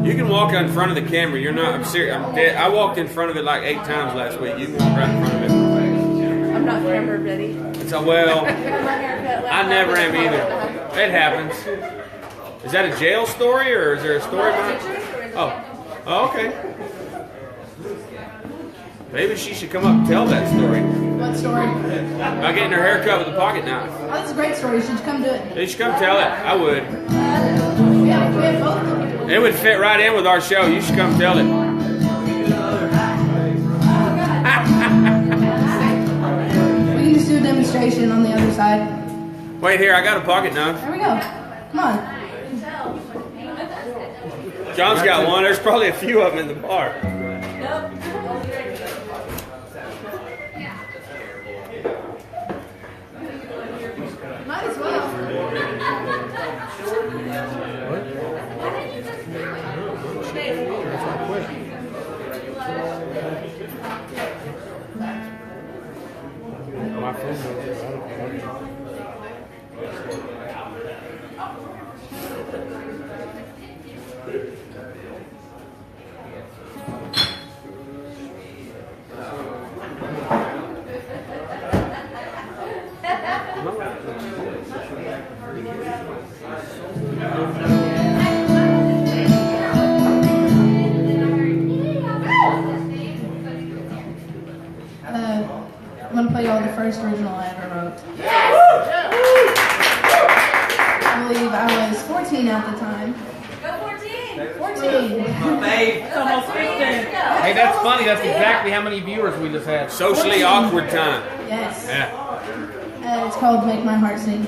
A: You can walk in front of the camera. You're not. I'm serious. I'm dead. I walked in front of it like 8 times last week. You can walk right in front of it.
F: I'm not camera ready.
A: It's a well. I never am either. It happens. Is that a jail story or is there a story behind it? Oh, okay. Maybe she should come up and tell that story.
G: What story?
A: About getting her hair cut with a pocket knife.
G: Oh, that's a great story. You should come do it.
A: You should come tell it. I would.
G: Yeah, we have both of them.
A: It would fit right in with our show. You should come tell it.
G: We can just do a demonstration on the other side.
A: Wait here, I got a pocket knife.
G: There we go. Come on.
A: John's got one. There's probably a few of them in the bar.
G: Might as well.
A: My phone.
G: I'm going to play y'all the first original I ever wrote. I believe I was 14 at the time.
F: Go 14.
G: 14.
C: It's almost 15. Hey, that's funny. That's exactly how many viewers we just had.
A: Socially awkward time.
G: Yes.
A: Yeah.
G: It's called Make My Heart Sing.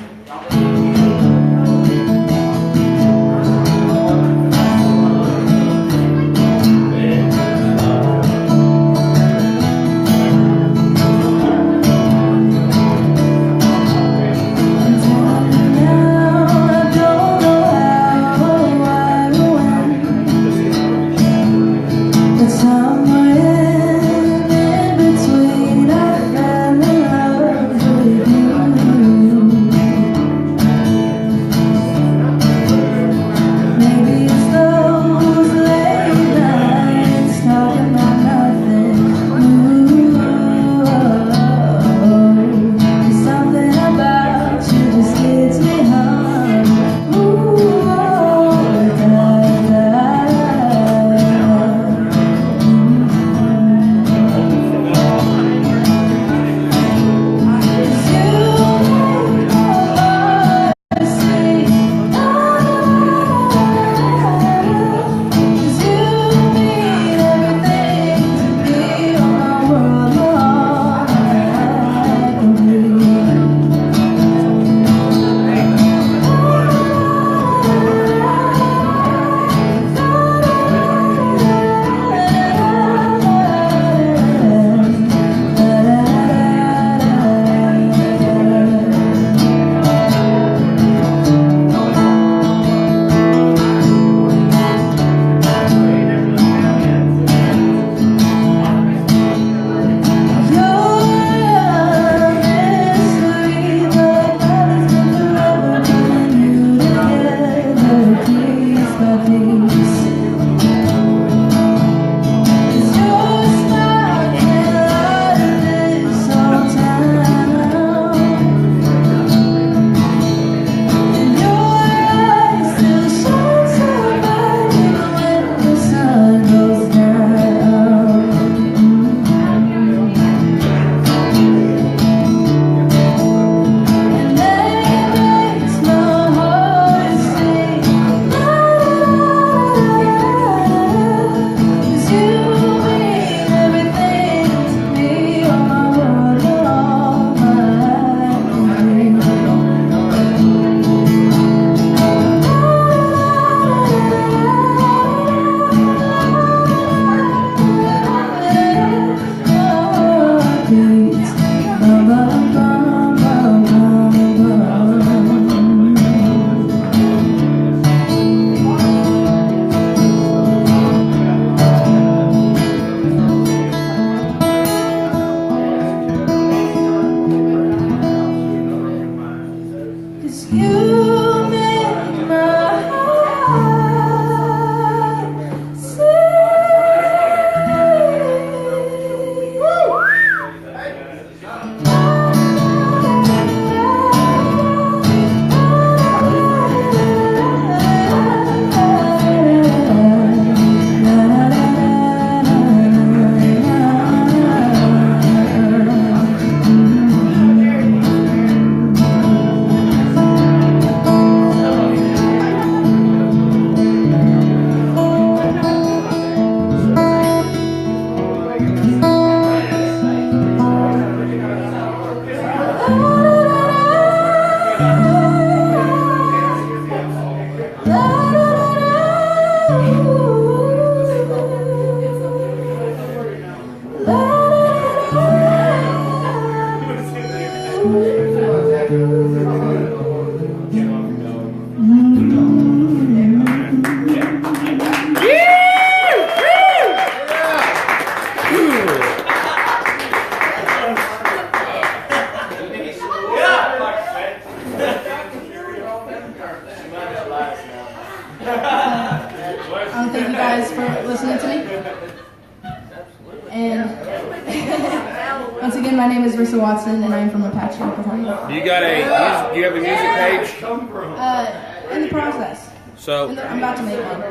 G: want to thank you guys for listening to me. And once again, my name is Rissa Watson, and I'm from Apache, Oklahoma.
A: Do you have a music page?
G: In the process.
A: So
G: I'm about to make one.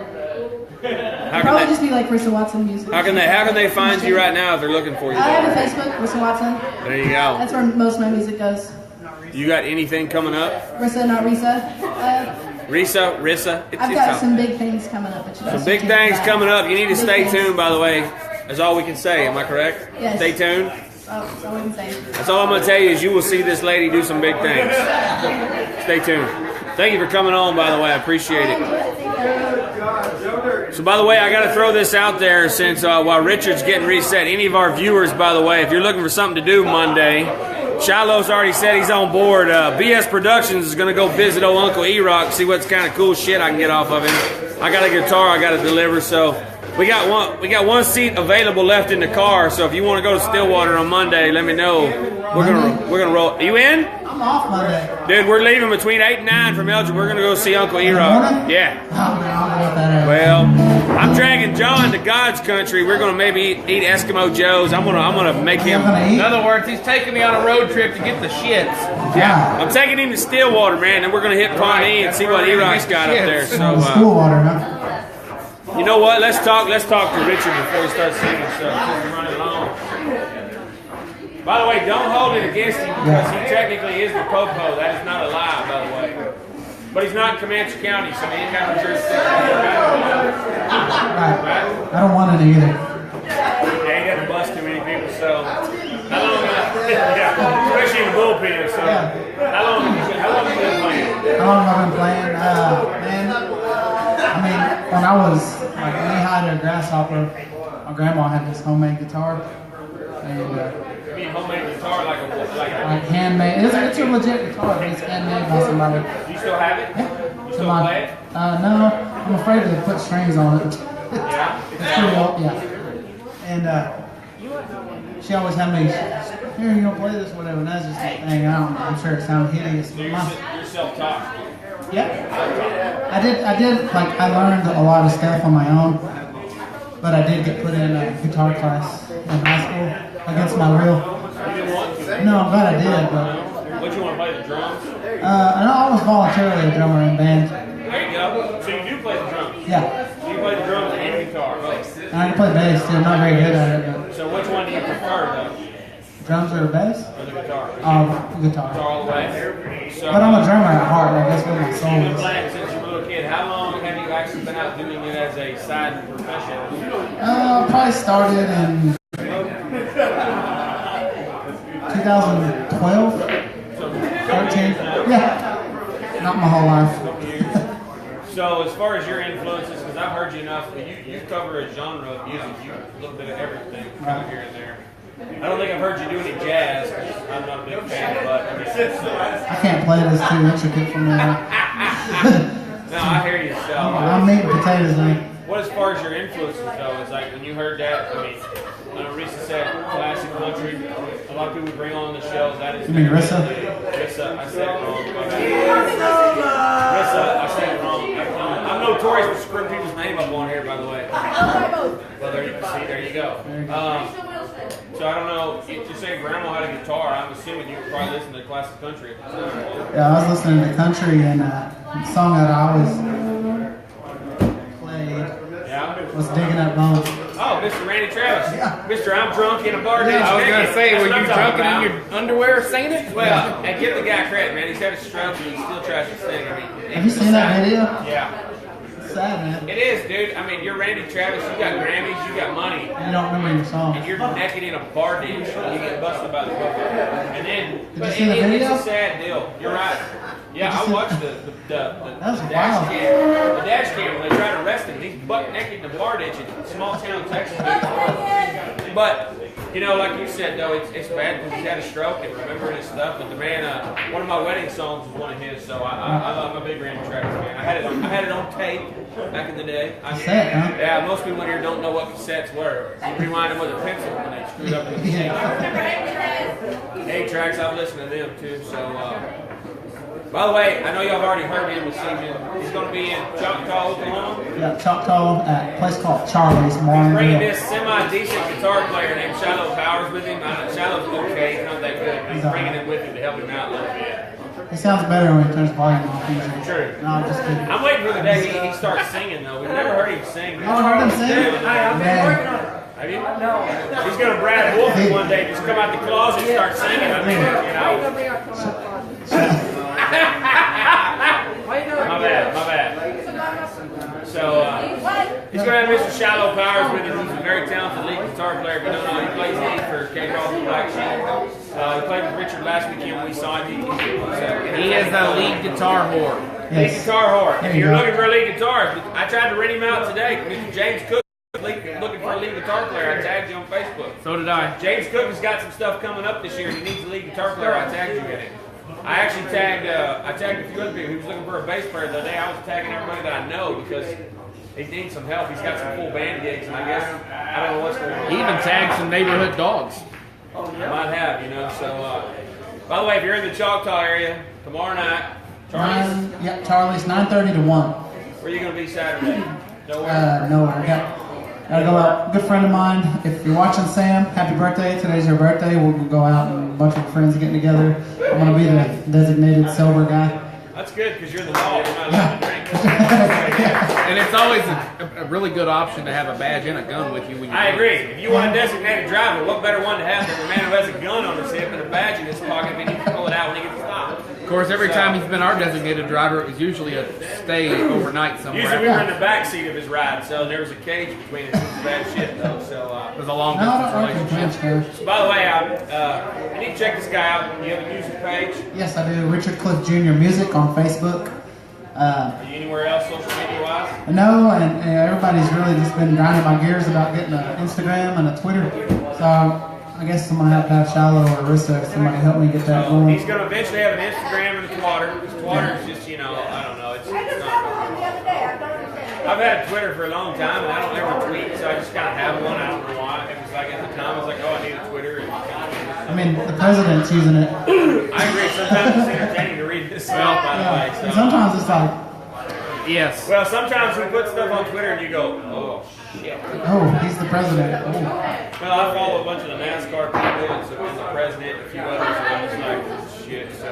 A: how
G: Probably
A: can
G: just be like Rissa Watson music.
A: how can they find you right now if they're looking for you?
G: I have a Facebook, Rissa Watson.
A: There you go.
G: That's where most of my music goes.
A: You got anything coming up?
G: Rissa, not Rissa.
A: Rissa.
G: I've got some big things coming up.
A: Some big things coming up. You need to stay tuned, by the way. That's all we can say. Am I correct?
G: Yes.
A: Stay tuned.
G: Oh, that's all I can say.
A: That's all I'm going to tell you is you will see this lady do some big things. Stay tuned. Thank you for coming on, by the way. I appreciate it. So, by the way, I got to throw this out there since while Richard's getting reset, any of our viewers, by the way, if you're looking for something to do Monday, Shiloh's already said he's on board. BS Productions is going to go visit old Uncle E-Rock, see what kind of cool shit I can get off of him. I got a guitar I got to deliver, so we got one seat available left in the car. So if you want to go to Stillwater on Monday, let me know. We're gonna roll. Are you in?
B: I'm off Monday.
A: Dude, we're leaving between 8 and 9 from Elgin. We're gonna go see Uncle E-Rock. Yeah.
B: Oh, man, I'll know what that is.
A: Well, I'm dragging John to God's country. We're gonna maybe eat Eskimo Joe's. I'm gonna make him.
C: In other words, he's taking me on a road trip to get the shits.
A: Yeah, I'm taking him to Stillwater, man, and we're gonna hit Pawnee and see what E-Rock's got up there. So,
B: Stillwater, huh?
A: you know what? Let's talk to Richard before he starts singing stuff. Just running along. By the way, don't hold it against him because he technically is the popo. That is not a lie, by the way. But he's not in Comanche County, so he ain't got no jurisdiction.
B: Right. I don't want it either.
A: Yeah, he doesn't bust too many people, so how long? Especially in the bullpen. So how long have you been playing?
B: How long have I been playing? Man, I mean, when I was like knee-high to a grasshopper, my grandma had this homemade guitar, and
A: You mean homemade guitar like
B: like handmade. It's a legit guitar, but it's handmade by somebody.
A: Do you still have it?
B: Yeah.
A: You still play it?
B: No, I'm afraid to put strings on it.
A: Yeah.
B: It's pretty old, yeah. And she always had me, here, you gonna play this, whatever. And that's just a thing. I'm sure it sounded hideous. But
A: You're self-taught.
B: yeah, I did. Like I learned a lot of stuff on my own, but I did get put in a guitar class in high school against my will.
A: You didn't want to?
B: No, I'm glad I did, but
A: What, you want to play the drums?
B: I was voluntarily a drummer in band.
A: There you go. So you do play the drums?
B: Yeah,
A: You play the drums and guitar, both.
B: and I can play bass too. I'm not very good at it,
A: So which one do you prefer, though?
B: but drums or bass?
A: Or the guitar?
B: Guitar.
A: Guitar all the way. So,
B: But I'm a drummer at heart. Like that's what my soul
A: you've been
B: is.
A: playing since you were a little kid. How long have you actually been out doing it as a side profession?
B: Probably started in 2012, 13. Yeah, not my whole life.
A: So as far as your influences, because I've heard you enough, you cover a genre of music, you a little bit of everything kind of here and there. I don't think I've heard you do any jazz. 'Cause I'm not a big fan, but I mean,
B: I can't play this too intricate for me.
A: no, I hear you. So,
B: I'm meat and potatoes, man.
A: what as far as your influences though? It's like when you heard that. I mean, Rissa said classic country. A lot of people bring on the show. That is.
B: You mean Rissa?
A: Rissa, I said it wrong. Rissa, I said it wrong. I'm notorious for screwing people's name up on here, by the way. Well, there you go. So I don't know. If you say grandma had a guitar, I'm assuming you were probably listening to classic country at the time.
B: Yeah, I was listening to country, and the song that I always played
A: Yeah.
B: was "Digging Up Bones."
A: Oh, Mr. Randy Travis.
B: Yeah.
A: Mr. I'm drunk in a bar.
C: I was gonna say,
A: That's
C: were
A: what
C: you
A: I'm talking
C: drunk
A: about.
C: in your underwear singing it?
A: Well, and give the guy credit, man. He's had a stroke and he still tries to sing. I mean,
B: Have you seen that video?
A: Yeah.
B: It's sad, man.
A: It is, dude. I mean, you're Randy Travis. You got Grammys. You got money.
B: You don't remember your song.
A: And you're naked in a bar ditch and you get busted by the popo. And then,
B: Did you see the video?
A: It's a sad deal. You're right. Yeah,
B: Did you
A: I
B: see-
A: watched the
B: was
A: dash
B: wild.
A: cam. The dash cam when they tried to arrest him. He's butt naked in a bar ditch in small town Texas. But you know, like you said though, it's bad because he's had a stroke and remembering his stuff. But the man, one of my wedding songs was one of his, so I'm a big Randy Travis fan. I had it on tape back in the day.
B: Cassette, huh?
A: Yeah, most people in here don't know what cassettes were. Rewind them with a pencil when they screwed up the machine. 8 tracks, I've listened to them too. So By the way, I know y'all have already heard him this evening. He's going to be in Choctaw, Oklahoma.
B: Yeah, Choctaw at a place called Charlie's.
A: Bringing this semi-decent guitar player named Shiloh Powers with him. Shiloh's okay, he's not that good, but he's bringing him with him to help him out a little bit.
B: He sounds better when he turns the volume off.
A: True.
B: No, I'm just kidding.
A: I'm waiting for the day he starts singing, though. We've never heard him sing.
B: You heard him sing?
A: Have you? No. He's going to Brad Wolfie one day. Just come out the closet and start singing. I mean, you know. My bad. So, he's going to have Mr. Shiloh Powers with him. He's a very talented lead guitar player. If you don't know, he plays lead for K. Ross and Black Sheep. He played with Richard last weekend when we saw him.
C: He is a lead guitar whore.
A: Lead guitar whore. If you're
B: go.
A: looking for a lead guitarist, I tried to rent him out today. Mr. James Cook looking for a lead guitar player. I tagged you on Facebook.
C: So did I.
A: James Cook has got some stuff coming up this year. He needs a lead guitar player. I tagged you in it. I actually tagged a few other people. He was looking for a bass player the other day. I was tagging everybody that I know because he needs some help. He's got some full band gigs, and I guess I don't know what's going on.
C: He even tagged some neighborhood dogs.
A: I might have, you know. So, by the way, if you're in the Choctaw area tomorrow night,
B: Charlie's 9:30 to 1.
A: where are you going to be Saturday? Nowhere.
B: Nowhere. Gotta go out. Good friend of mine. If you're watching, Sam, happy birthday. Today's your birthday. We'll go out and a bunch of friends are getting together. I'm gonna be the designated sober guy.
A: That's good because you're the law. You're not allowed to drink.
C: And it's always a really good option to have a badge and a gun with you when you
A: I agree. If you want a designated driver, what better one to have than a man who has a gun on his hip and a badge in his pocket and he can pull it out when he gets stopped?
C: Of course, every time he's been our designated driver, it was usually a stay overnight somewhere.
A: Usually we were in the back seat of his ride, so there was a cage between us. It was bad shit, though. So
C: it was a long
B: No, I
C: distance
B: don't like
C: relationship.
B: the
A: So by the way, I need to check this guy out. You have a music page?
B: Yes, I do. Richard Clift Jr. Music on Facebook.
A: Are you anywhere else social media wise?
B: No, and everybody's really just been grinding my gears about getting an Instagram and a Twitter. So I guess I'm gonna have to have Shiloh or Rissa or somebody help me get that going.
A: He's going to eventually have an Instagram and a Twitter. His Twitter is just, you know, I don't know. It's not. I've had a Twitter for a long time and I don't ever tweet, so I just kind of have one. I don't know why. It was like at the time I was like, oh, I need a Twitter. And
B: I mean, the president's using it.
A: I agree. Sometimes it's entertaining to read this stuff, by the way. So.
B: And sometimes it's like,
C: Yes.
A: Well, sometimes we put stuff on Twitter and you go, oh, shit.
B: oh, he's the president. Oh.
A: Well, I follow a bunch of the NASCAR people and the president and a few others, and I was like, shit. So,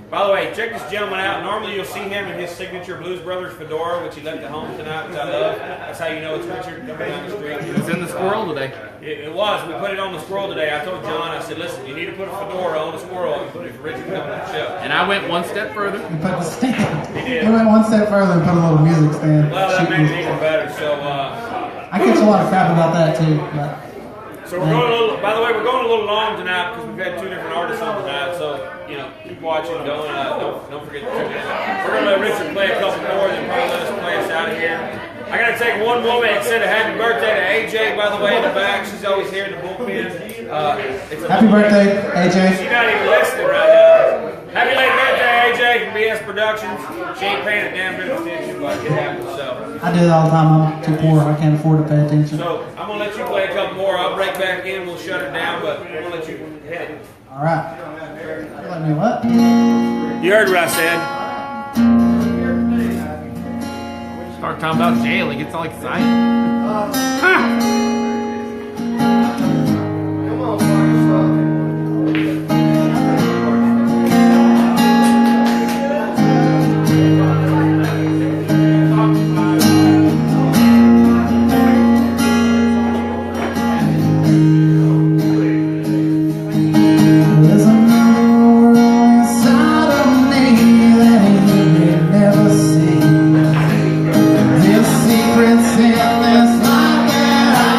A: by the way, check this gentleman out. Normally you'll see him in his signature Blues Brothers fedora, which he left at home tonight, which I love. That's how you know it's Richard coming down the street.
C: It's in the squirrel today.
A: It was. We put it on the squirrel today. I told John, I said, listen, you need to put a fedora on the squirrel and put it for Richard coming to the show.
C: And I went one step further.
B: He put the stand.
A: He did.
B: He went one step further and put a little music stand.
A: Well, that
B: Shoot
A: made it
B: music.
A: even better. So,
B: I catch a lot of crap about that too. But
A: So we're going a little. By the way, we're going a little long tonight because we've had two different artists on tonight. So you know, keep watching. Don't forget to tune in. We're going to let Richard play a couple more, then probably let us play us out of here. I got to take one woman and send a happy birthday to AJ. By the way, in the back, she's always here in the bullpen.
B: happy birthday, AJ.
A: She's not even listening right now. Happy late birthday, AJ from BS Productions. She ain't paying a damn bit of attention, but it happens. So.
B: I do it all the time. I'm too poor. I can't afford to pay attention.
A: So I'm gonna let you play a couple more. I'll break back in. We'll shut her down, but I'm gonna let you hit it.
B: All right. Let me what?
A: You heard what I said.
C: Start talking about jail, he gets all excited.
B: There's another world inside of me that you may never see. There's secrets in this life that I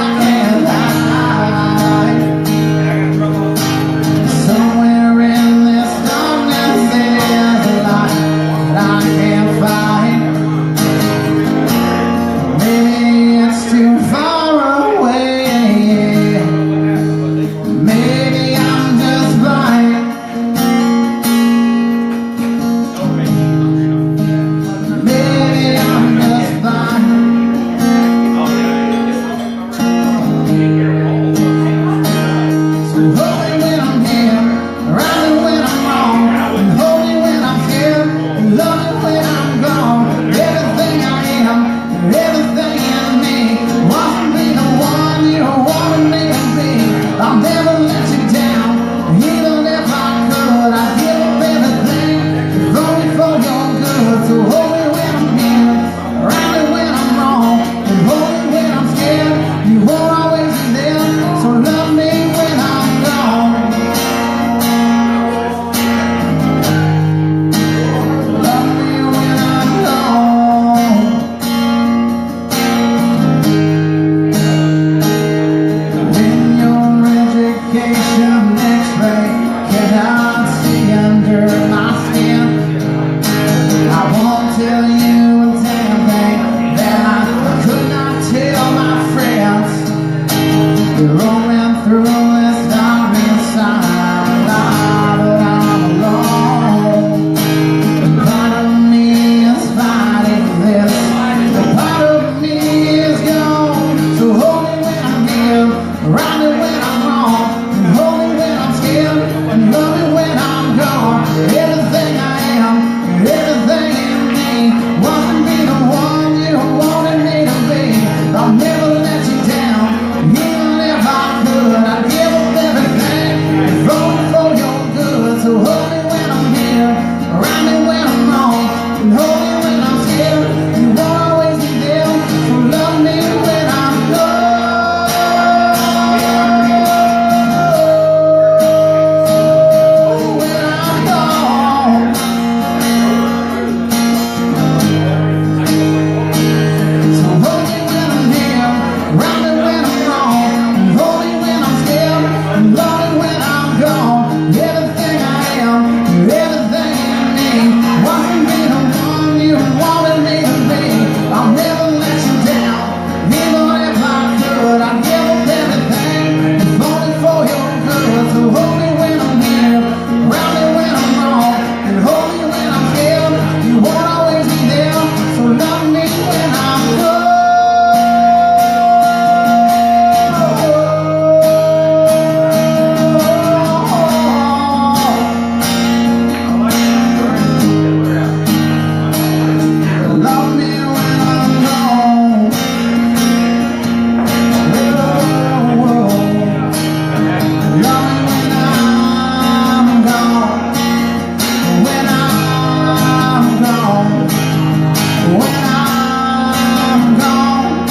B: gone,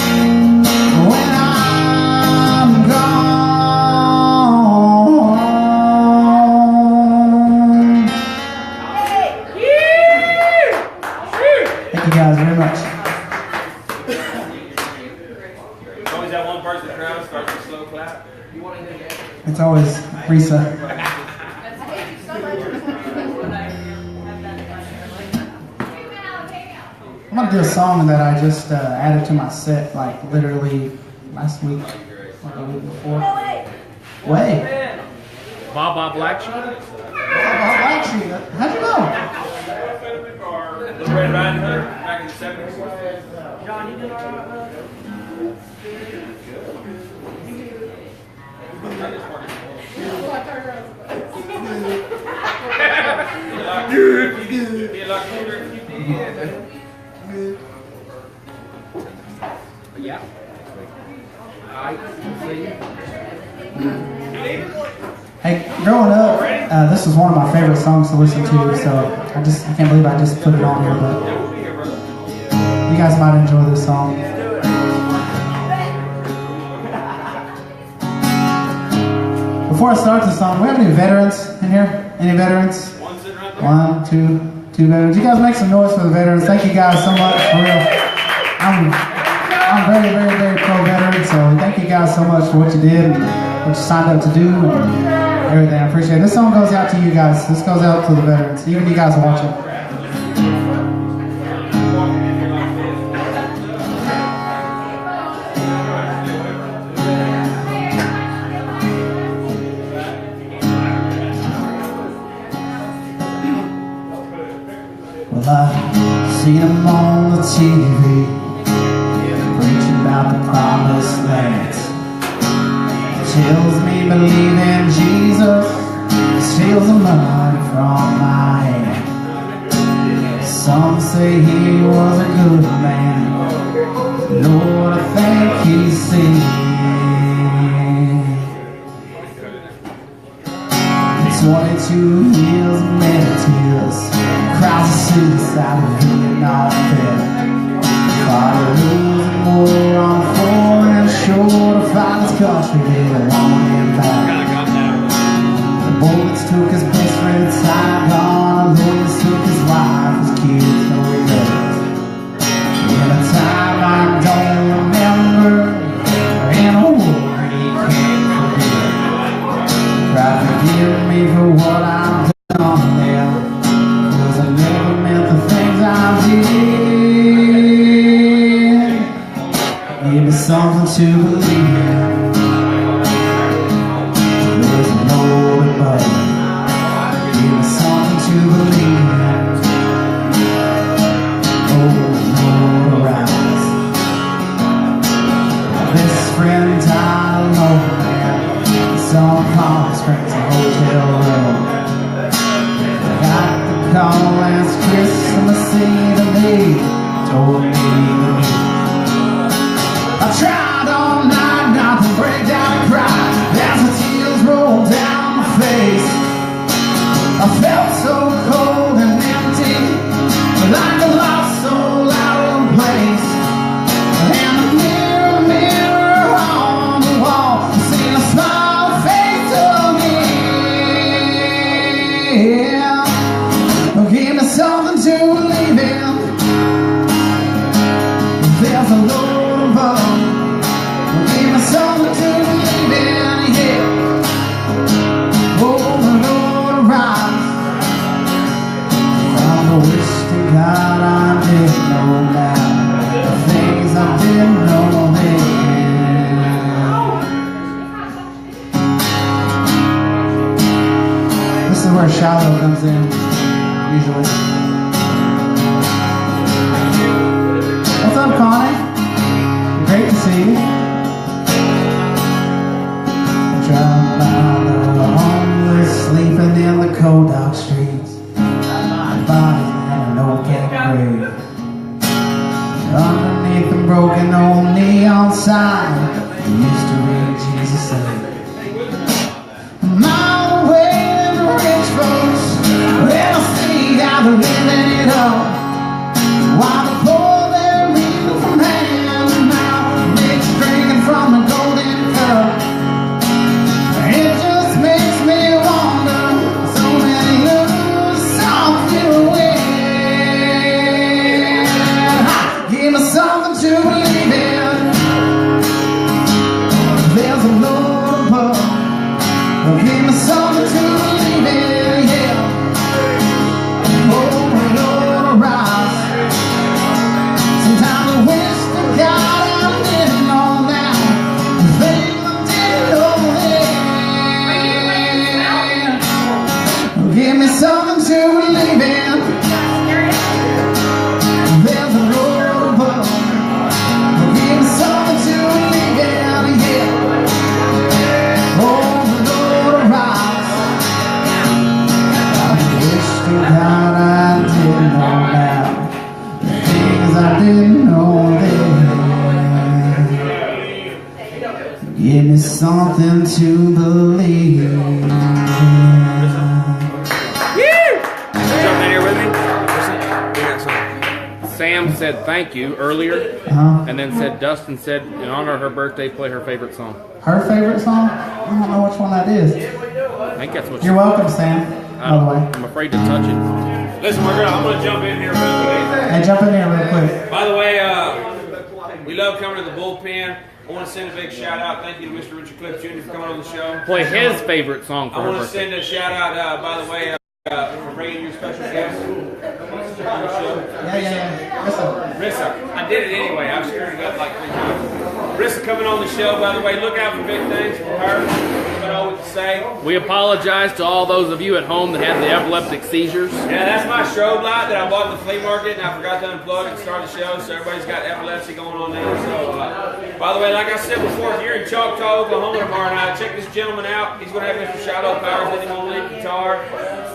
B: when I'm gone. Thank you guys very much.
A: Always that one person in the crowd starts a slow clap.
B: It's always Rissa. I'm gonna do a song that I just added to my set, like literally last week, or the week before. Way.
C: Bob Black Sheep?
B: Actually, how'd you know?
A: Little Red Riding Hood back in the 70s.
D: John, you doing alright, bud?
A: Be a lot cooler if you did.
C: Yeah. Alright, see you.
B: Hey, growing up, this was one of my favorite songs to listen to, so I can't believe I just put it on here, but you guys might enjoy this song. Before I start the song, do we have any veterans in here? Any veterans?
A: One sitting right there.
B: One, two veterans. You guys make some noise for the veterans. Thank you guys so much, for real. I'm very, very, very pro-veteran, so thank you guys so much for what you did and what you signed up to do and everything. I appreciate it. This song goes out to you guys. This goes out to the veterans, even you guys watching. Well, I've seen him on the TV preaching about the promised land. Tells me believe in Jesus, steals the money from my hand. Some say he was a good man, Lord, I think he's seen. 22 years of many tears, crowds of suicide of Vietnam vet. Father losing war on foreign shore to find his country, they want him back. The bullets took his best friend Saigon, lawyers took his wife, his kids, no regrets. In a time I don't remember, in a war he can't forget. Try to forgive me for what I've done there, 'cause I never meant the things I did. Give me something to believe in. There's no above. Give me something to believe in. Oh, Lord, arise. This friend died alone, man. Some Palm Springs, a hotel room. Got the call last Christmas Eve and they told me I tried all night not to break down and cry as the tears rolled down my face. I felt so cold and empty, like a lost soul out of place. And the mirror on the wall, seen a smile face of me. Give me something to believe in. There's a Lord above. Give me something to believe in, yeah. Oh, the Lord arise. From the wish to God I didn't know now, the things I didn't know then. This is where shallow comes in, usually. What's up, Connie? Great to see you. Driving by the homeless, sleeping in the cold dark streets. Bodies in an open grave. Underneath the broken old neon sign, we used to read Jesus said, "Mile away the rich folks, when I see how they're living it up, while the poor they're reading from hand. to believe in. There's a Lord above. Give me something to believe in, yeah. Oh, Lord, arise. Sometimes I wish to God I didn't know now. The things I didn't know then. Give me something to believe in. There's a Lord above. Give me something to believe in, yeah. Oh, Lord, arise. I wish to God I didn't know now. The things I didn't know then. Give me something to believe in.
A: Jump in here with me. We got some.
C: Sam said thank you earlier, and then said Dustin said in honor of her birthday, play her favorite song.
B: Her favorite song? I don't know which one that is.
C: I think that's what
B: You're welcome, Sam. By the way.
C: I'm afraid to touch it.
A: Listen, we're gonna, I'm going to jump in here real quick.
B: Hey, jump in here real quick.
A: By the way, we love coming to the bullpen. I want to send a big shout out. Thank you to Mr. Richard Clift Jr. for coming on the show.
C: Play his favorite song for
A: I
C: her
A: want to
C: birthday.
A: send a shout out, by the way, for bringing your special guest on the show.
B: Yeah. Listen.
A: Rissa, I did it anyway. I've screwed it up like 3 times. Rissa coming on the show, by the way. Look out for big things from her. What I always say.
C: We apologize to all those of you at home that had the epileptic seizures.
A: Yeah, that's my strobe light that I bought at the flea market, and I forgot to unplug it and start the show, so everybody's got epilepsy going on now. So, by the way, like I said before, if you're in Choctaw, Oklahoma tomorrow night, check this gentleman out. He's going to have Mr. Shadow Powers with him on lead guitar.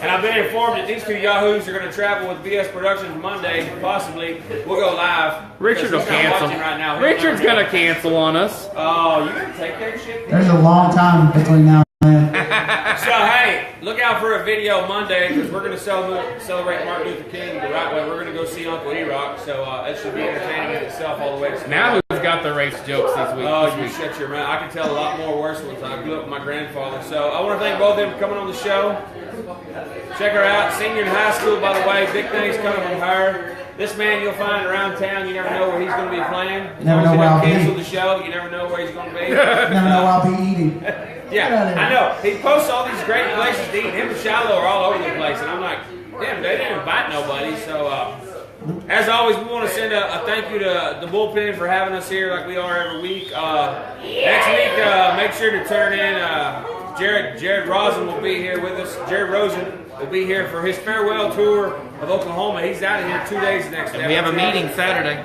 A: And I've been informed that these 2 yahoos are going to travel with BS Productions Monday, possibly. We'll go live.
C: Richard will
A: He's not
C: cancel.
A: watching right now.
C: Richard's going to cancel on us.
A: Oh, you can take that shit?
B: There's a long time between now and then.
A: So, hey, look out for a video Monday because we're going to celebrate Martin Luther King the right way. We're going to go see Uncle E-Rock, so that should be entertaining in itself all the way.
C: Now who's got the race jokes this week?
A: Oh, you shut your mouth. I can tell a lot more worse ones. I grew up with my grandfather. So I want to thank both of them for coming on the show. Check her out. Senior in high school, by the way. Big things coming from her. This man you'll find around town. You never know where he's going to be playing.
B: Never know where I'll be.
A: Cancel the show. You never know where he's going to be.
B: Never know I'll be eating.
A: Yeah, I know. He posts all these great places to eat. Him and Shiloh are all over the place. And I'm like, damn, they didn't invite nobody. So, as always, we want to send a thank you to the bullpen for having us here like we are every week. Next week, make sure to turn in. Jared Rosen will be here with us. Jared Rosen will be here for his farewell tour of Oklahoma. He's out of here 2 days next day.
C: We have a meeting Saturday.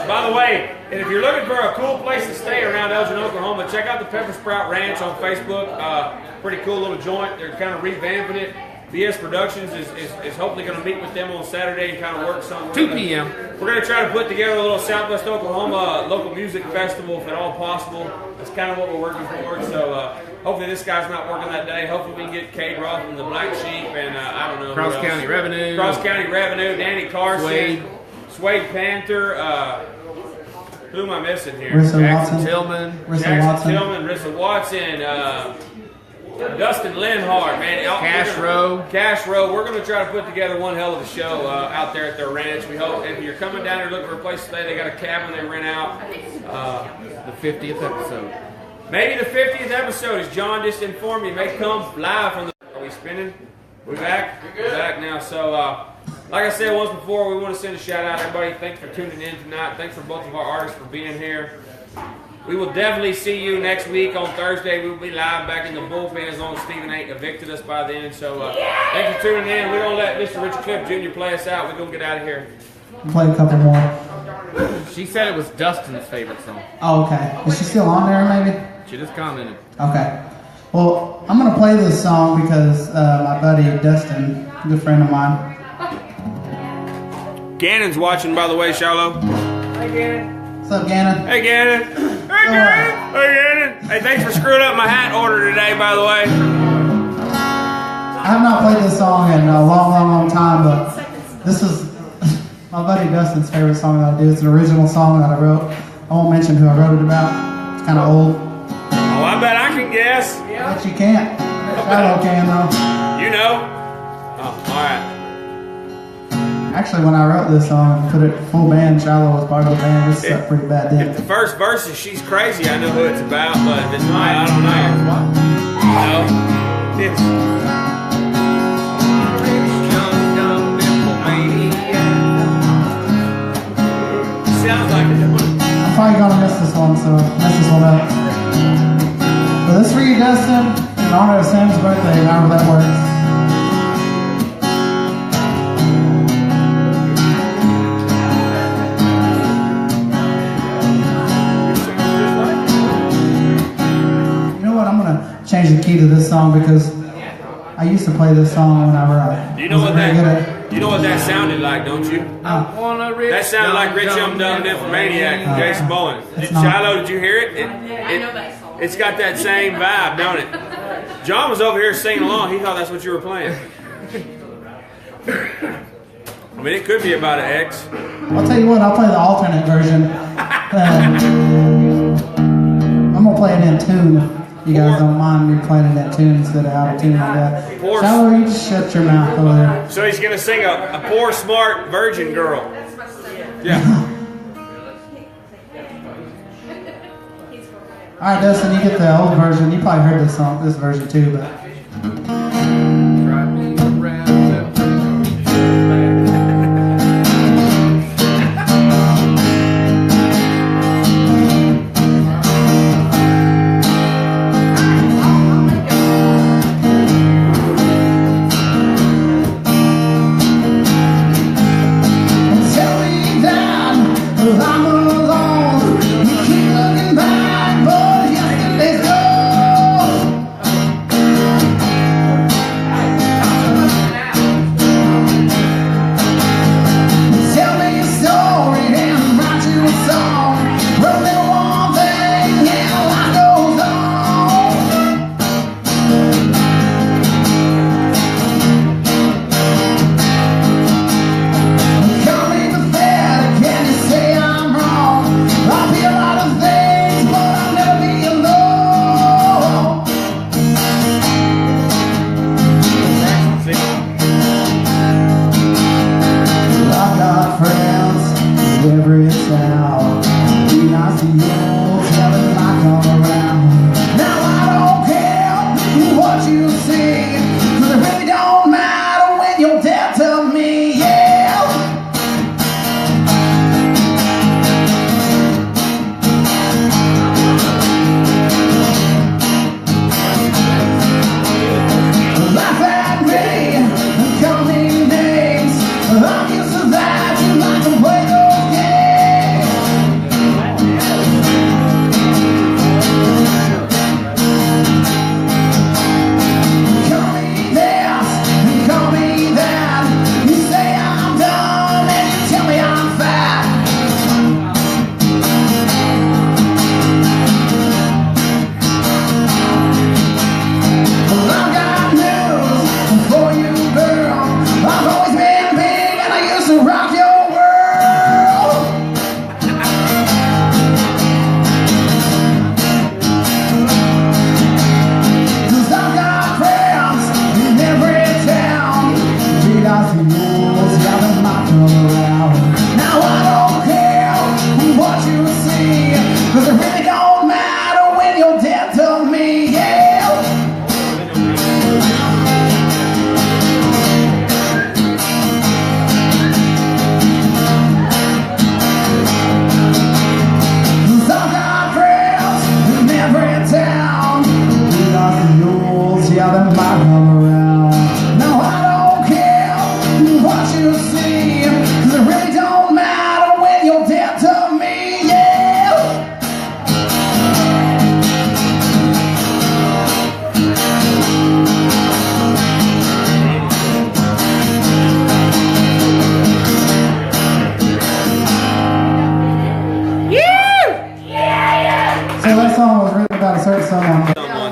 A: By the way, and if you're looking for a cool place to stay around Elgin, Oklahoma, check out the Pepper Sprout Ranch on Facebook. Pretty cool little joint. They're kind of revamping it. BS Productions is hopefully going to meet with them on Saturday and kind of work something.
C: 2 p.m.
A: We're going to try to put together a little Southwest Oklahoma local music festival if at all possible. That's kind of what we're working for. So hopefully this guy's not working that day. Hopefully we can get Cade Roth and the Black Sheep and I don't know.
C: Cross County Revenue.
A: Cross County Revenue, Danny Carson, Suede Panther. Who am I missing here?
B: Rissa
C: Jackson
B: Watson.
C: Tillman.
B: Rissa Watson.
A: Rissa Watson. Dustin Linhart, man.
C: Cash Row.
A: We're going to try to put together one hell of a show out there at their ranch. We hope if you're coming down here looking for a place to stay, they got a cabin they rent out.
C: The 50th episode.
A: Maybe the 50th episode, as John just informed me, may come live from the... Are we spinning? We back? We're back now. So, like I said once before, we want to send a shout out to everybody. Thanks for tuning in tonight. Thanks for both of our artists for being here. We will definitely see you next week on Thursday. We will be live back in the bullpen as long as Stephen ain't evicted us by then. So thanks for tuning in. We're going to let Mr. Richard Clift Jr. play us out. We're going to get out of here.
B: Play a couple more.
C: She said it was Dustin's favorite song.
B: Oh, okay. Is she still on there, maybe?
C: She just commented.
B: Okay. Well, I'm going to play this song because my buddy Dustin, a good friend of mine.
A: Gannon's watching, by the way, Shiloh. Hi, Gannon.
B: What's up, Gannon?
A: Hey, Gannon. Hey, Gannon. Hey, Gannon. Hey, thanks for screwing up my hat order today, by the way.
B: I have not played this song in a long time, but this is my buddy Dustin's favorite song that I do. It's an original song that I wrote. I won't mention who I wrote it about. It's kind of old.
A: Oh, I bet I can guess.
B: But you can't. Shiloh can, though.
A: You know? Oh, all right.
B: Actually, when I wrote this song and put it full band, Shiloh was part of the band. This sucked pretty bad, didn't
A: If the
B: it?
A: first verse is "She's Crazy," I know who it's about, but if it's not, I don't know. No, it's sounds like it's
B: I'm probably gonna miss this one, so mess this one up. But this is for you, Dustin, in honor of Sam's birthday, however that works. You know what? I'm gonna change the key to this song because I used to play this song whenever I
A: You know what
B: wasn't very good at it.
A: you know what that sounded like, don't you? That sounded like Rich Young Dumb Nymphomaniac and Jason Bowen.
B: It's not.
A: Shiloh, did you hear it? It's got that same vibe, don't it? John was over here singing along. He thought that's what you were playing. I mean, it could be about an ex.
B: I'll tell you what, I'll play the alternate version. I'm gonna play it in tune. If you guys don't mind me playing it in tune instead of out of tune like that.
A: Poor-
B: Shiloh, you just shut your mouth over there.
A: So he's going to sing a poor, smart virgin girl. Yeah.
B: All right, Dustin, you get the old version. You probably heard this version too, but.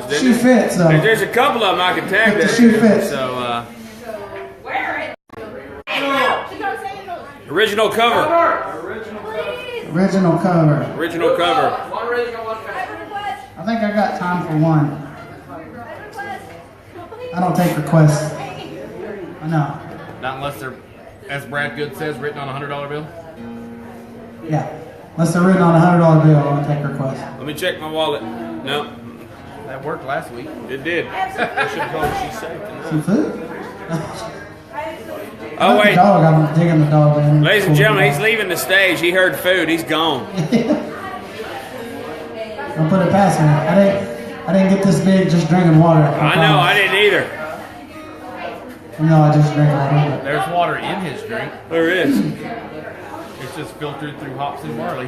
B: Shoe fits though.
A: There's a couple of them I can tag
B: The
A: that
B: shoe
A: to,
B: fits.
A: So, original cover.
B: Original cover.
A: Original cover.
B: I think I got time for one. I don't take requests. I know.
C: Not unless they're As Brad Good says, written on a $100 bill.
B: Yeah. Unless they're written on a $100 bill, I'll take requests.
A: Let me check my wallet. No,
C: That worked last week.
A: it did. I should have told her she's safe.
B: Some food?
A: Oh,
B: The
A: wait.
B: dog, I'm digging the dog in.
A: Ladies and gentlemen, he's leaving the stage. He heard food. He's gone.
B: Don't put it past me. I didn't get this big just drinking water.
A: I know, I didn't either.
B: No, I just drank water.
C: There's water in his drink.
A: There is.
C: It's just filtered through hops and barley.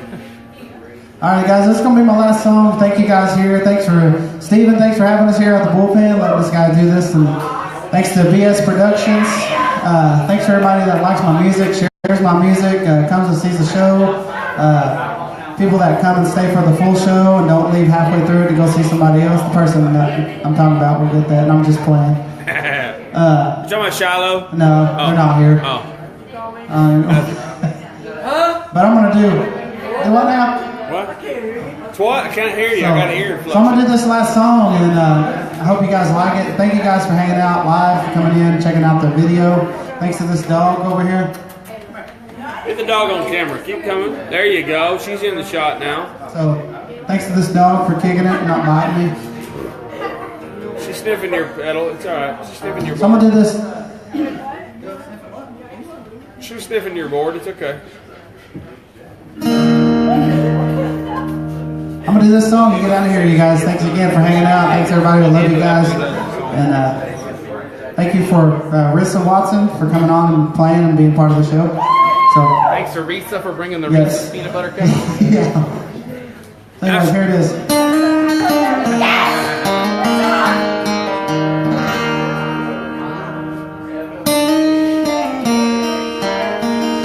B: All right, guys, this is going to be my last song. Thank you guys here. Thanks for Steven. Thanks for having us here at the bullpen. Letting this guy do this. And thanks to BS Productions. Thanks for everybody that likes my music, shares my music, comes and sees the show. People that come and stay for the full show and don't leave halfway through it to go see somebody else. The person that I'm talking about will get that, and I'm just playing.
A: You talking about Shiloh?
B: No, they're not here.
A: Oh.
B: But I'm going to do what now?
A: What? It's what? I can't hear you. I got an ear
B: So I'm going to do this last song, and I hope you guys like it. Thank you guys for hanging out live, for coming in, checking out the video. Thanks to this dog over here.
A: Get the dog on camera. Keep coming. There you go. She's in the shot now.
B: So thanks to this dog for kicking it and not biting me.
A: She's sniffing your pedal. It's all right. She's sniffing your
B: So I'm
A: board.
B: going to do this.
A: She's sniffing your board. It's okay.
B: I'm going to do this song and get out of here, you guys. Thanks again for hanging out. Thanks, everybody. I love you guys. And thank you for Rissa Watson for coming on and playing and being part of the show. So,
C: Thanks to Rissa for bringing the
B: Yes.
C: Reese's peanut butter cup.
B: yeah. So anyways, here it is.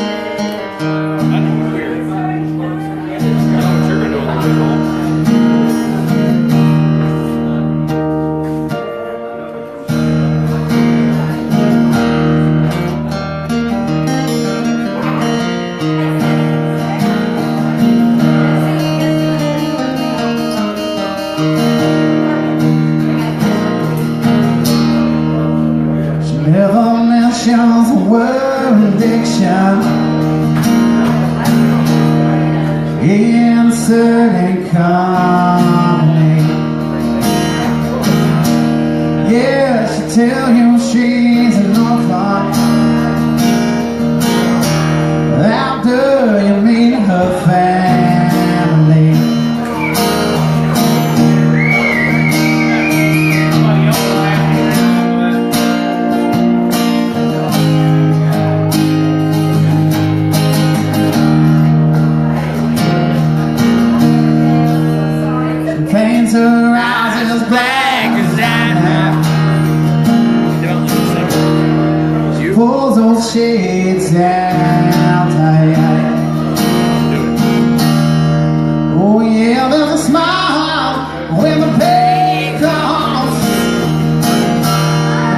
A: I know it's weird. I know what you're going to do when you get home.
B: She never mentions the word addiction in certain company. Yeah, she tell you she's an orphan. How do you mean her family? She paints her eyes as black as night. She pulls those shades out tight. Oh yeah, there's a smile when the pain comes.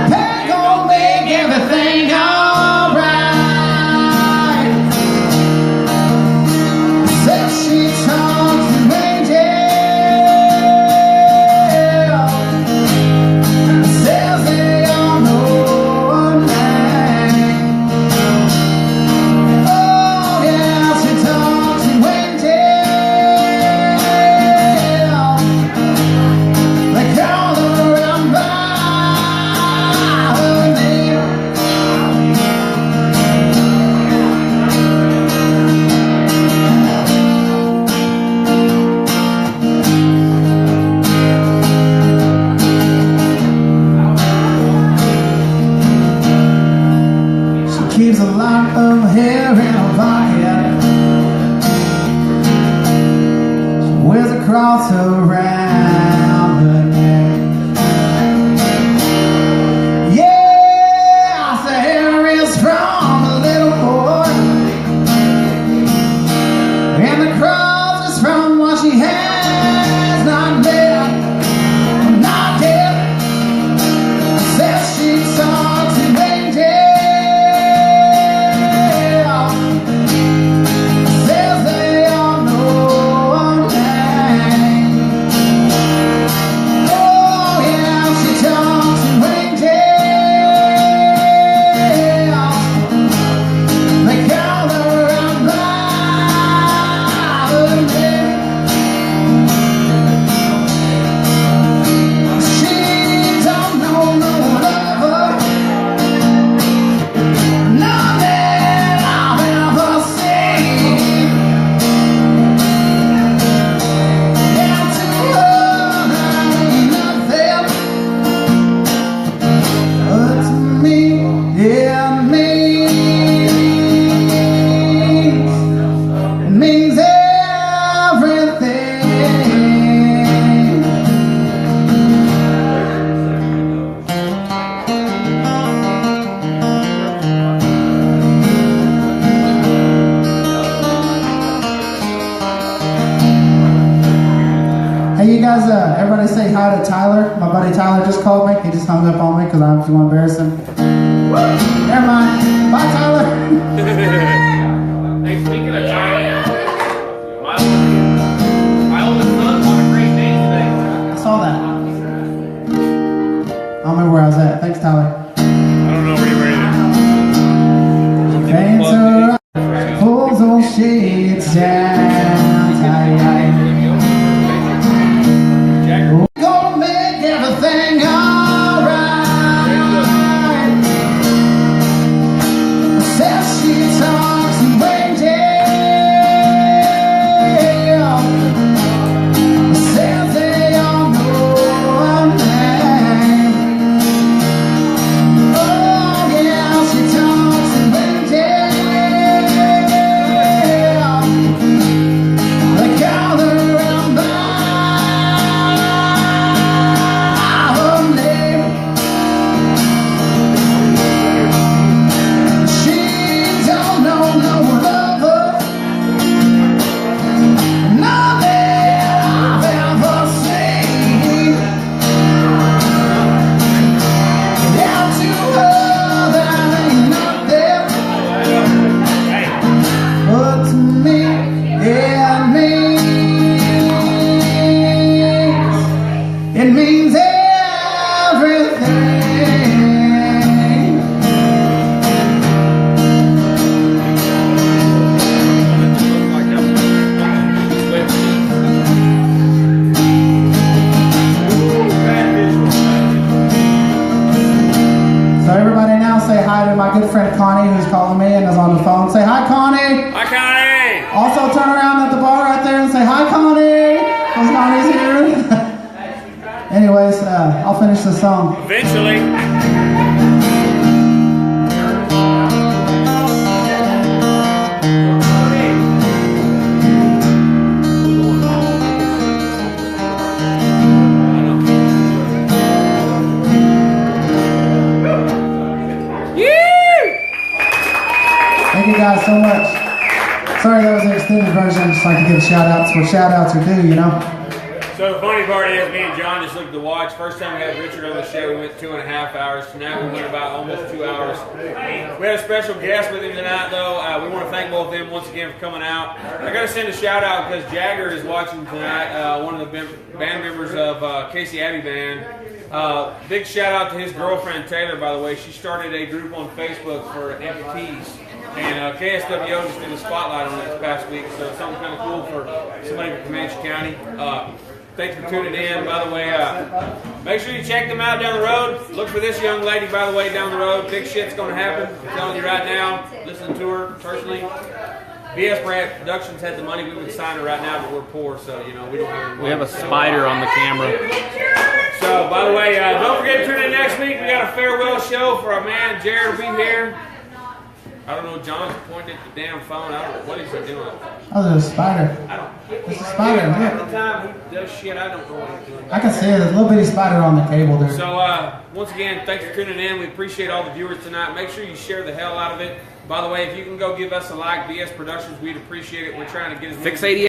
B: The pain gon' make everything alright. Says she talks to angels. Says they all know her name. Oh yeah, she talks to angels. They call her out by her name. She keeps a lot of hair in her pocket. She wears a cross around her neck. Yeah, the hair is from a little boy, and the cross is from what she has not dead, not dead. Says she talks to angels. Says they all know her name. guys, everybody say hi to Tyler. My buddy Tyler just called me. He just hung up on me because I was going to embarrass him. Never mind. Bye, Tyler.
C: Hey, speaking of China, my oldest son won a great day today.
B: I saw that. I don't remember where I was at. Thanks, Tyler.
C: I don't know where you were either.
B: Paints her up, pulls those shades down tight. We're gonna make everything alright. Says she talks and wages. Says they all know her name. Oh yeah, she talks and wages. They call her around by her name. She don't know no lover, none that I've ever seen. Down to her that ain't nothing, but to me it means everything. So everybody now say hi to my good friend Connie, who's calling me and is on the phone. Say hi, Connie.
C: Hi, Connie.
B: Also turn around at the bar right there and say hi, Connie. Because Connie's here. Anyways, I'll finish the song.
C: Eventually.
B: Thank you guys so much. Sorry that was the extended version. Just like to give shout outs where shout outs are due, you know.
A: So the funny part is, me and John just looked at the watch. First time we had Richard on the show, we went 2.5 hours. Tonight we went about almost 2 hours. We had a special guest with him tonight, though. We want to thank both of them once again for coming out. I got to send a shout out because Jagger is watching tonight. One of the band members of Casey Abbey Band. Big shout out to his girlfriend Taylor, by the way. She started a group on Facebook for amputees. And KSWO just did a spotlight on it this past week, so it's something kind of cool for somebody from Comanche County. Thanks for tuning in. By the way, make sure you check them out down the road. Look for this young lady, by the way, down the road. Big shit's going to happen. I'm telling you right now. Listen to her personally. BS Brand Productions had the money. We would sign her right now, but we're poor, so, you know, we don't have any money.
C: We have a spider on the camera.
A: So, by the way, don't forget to tune in next week. We got a farewell show for our man Jared will be here. I don't know, John's pointing at the damn phone. I don't know what he's doing.
B: Oh, there's a spider.
A: I don't.
B: It's a spider.
A: Half
B: Look.
A: the time he does shit, I don't know what he's doing.
B: I can see it. There's a little bitty spider on the cable there.
A: So, once again, thanks for tuning in. We appreciate all the viewers tonight. Make sure you share the hell out of it. By the way, if you can go give us a like, BS Productions, we'd appreciate it. We're trying to get as many
C: 688.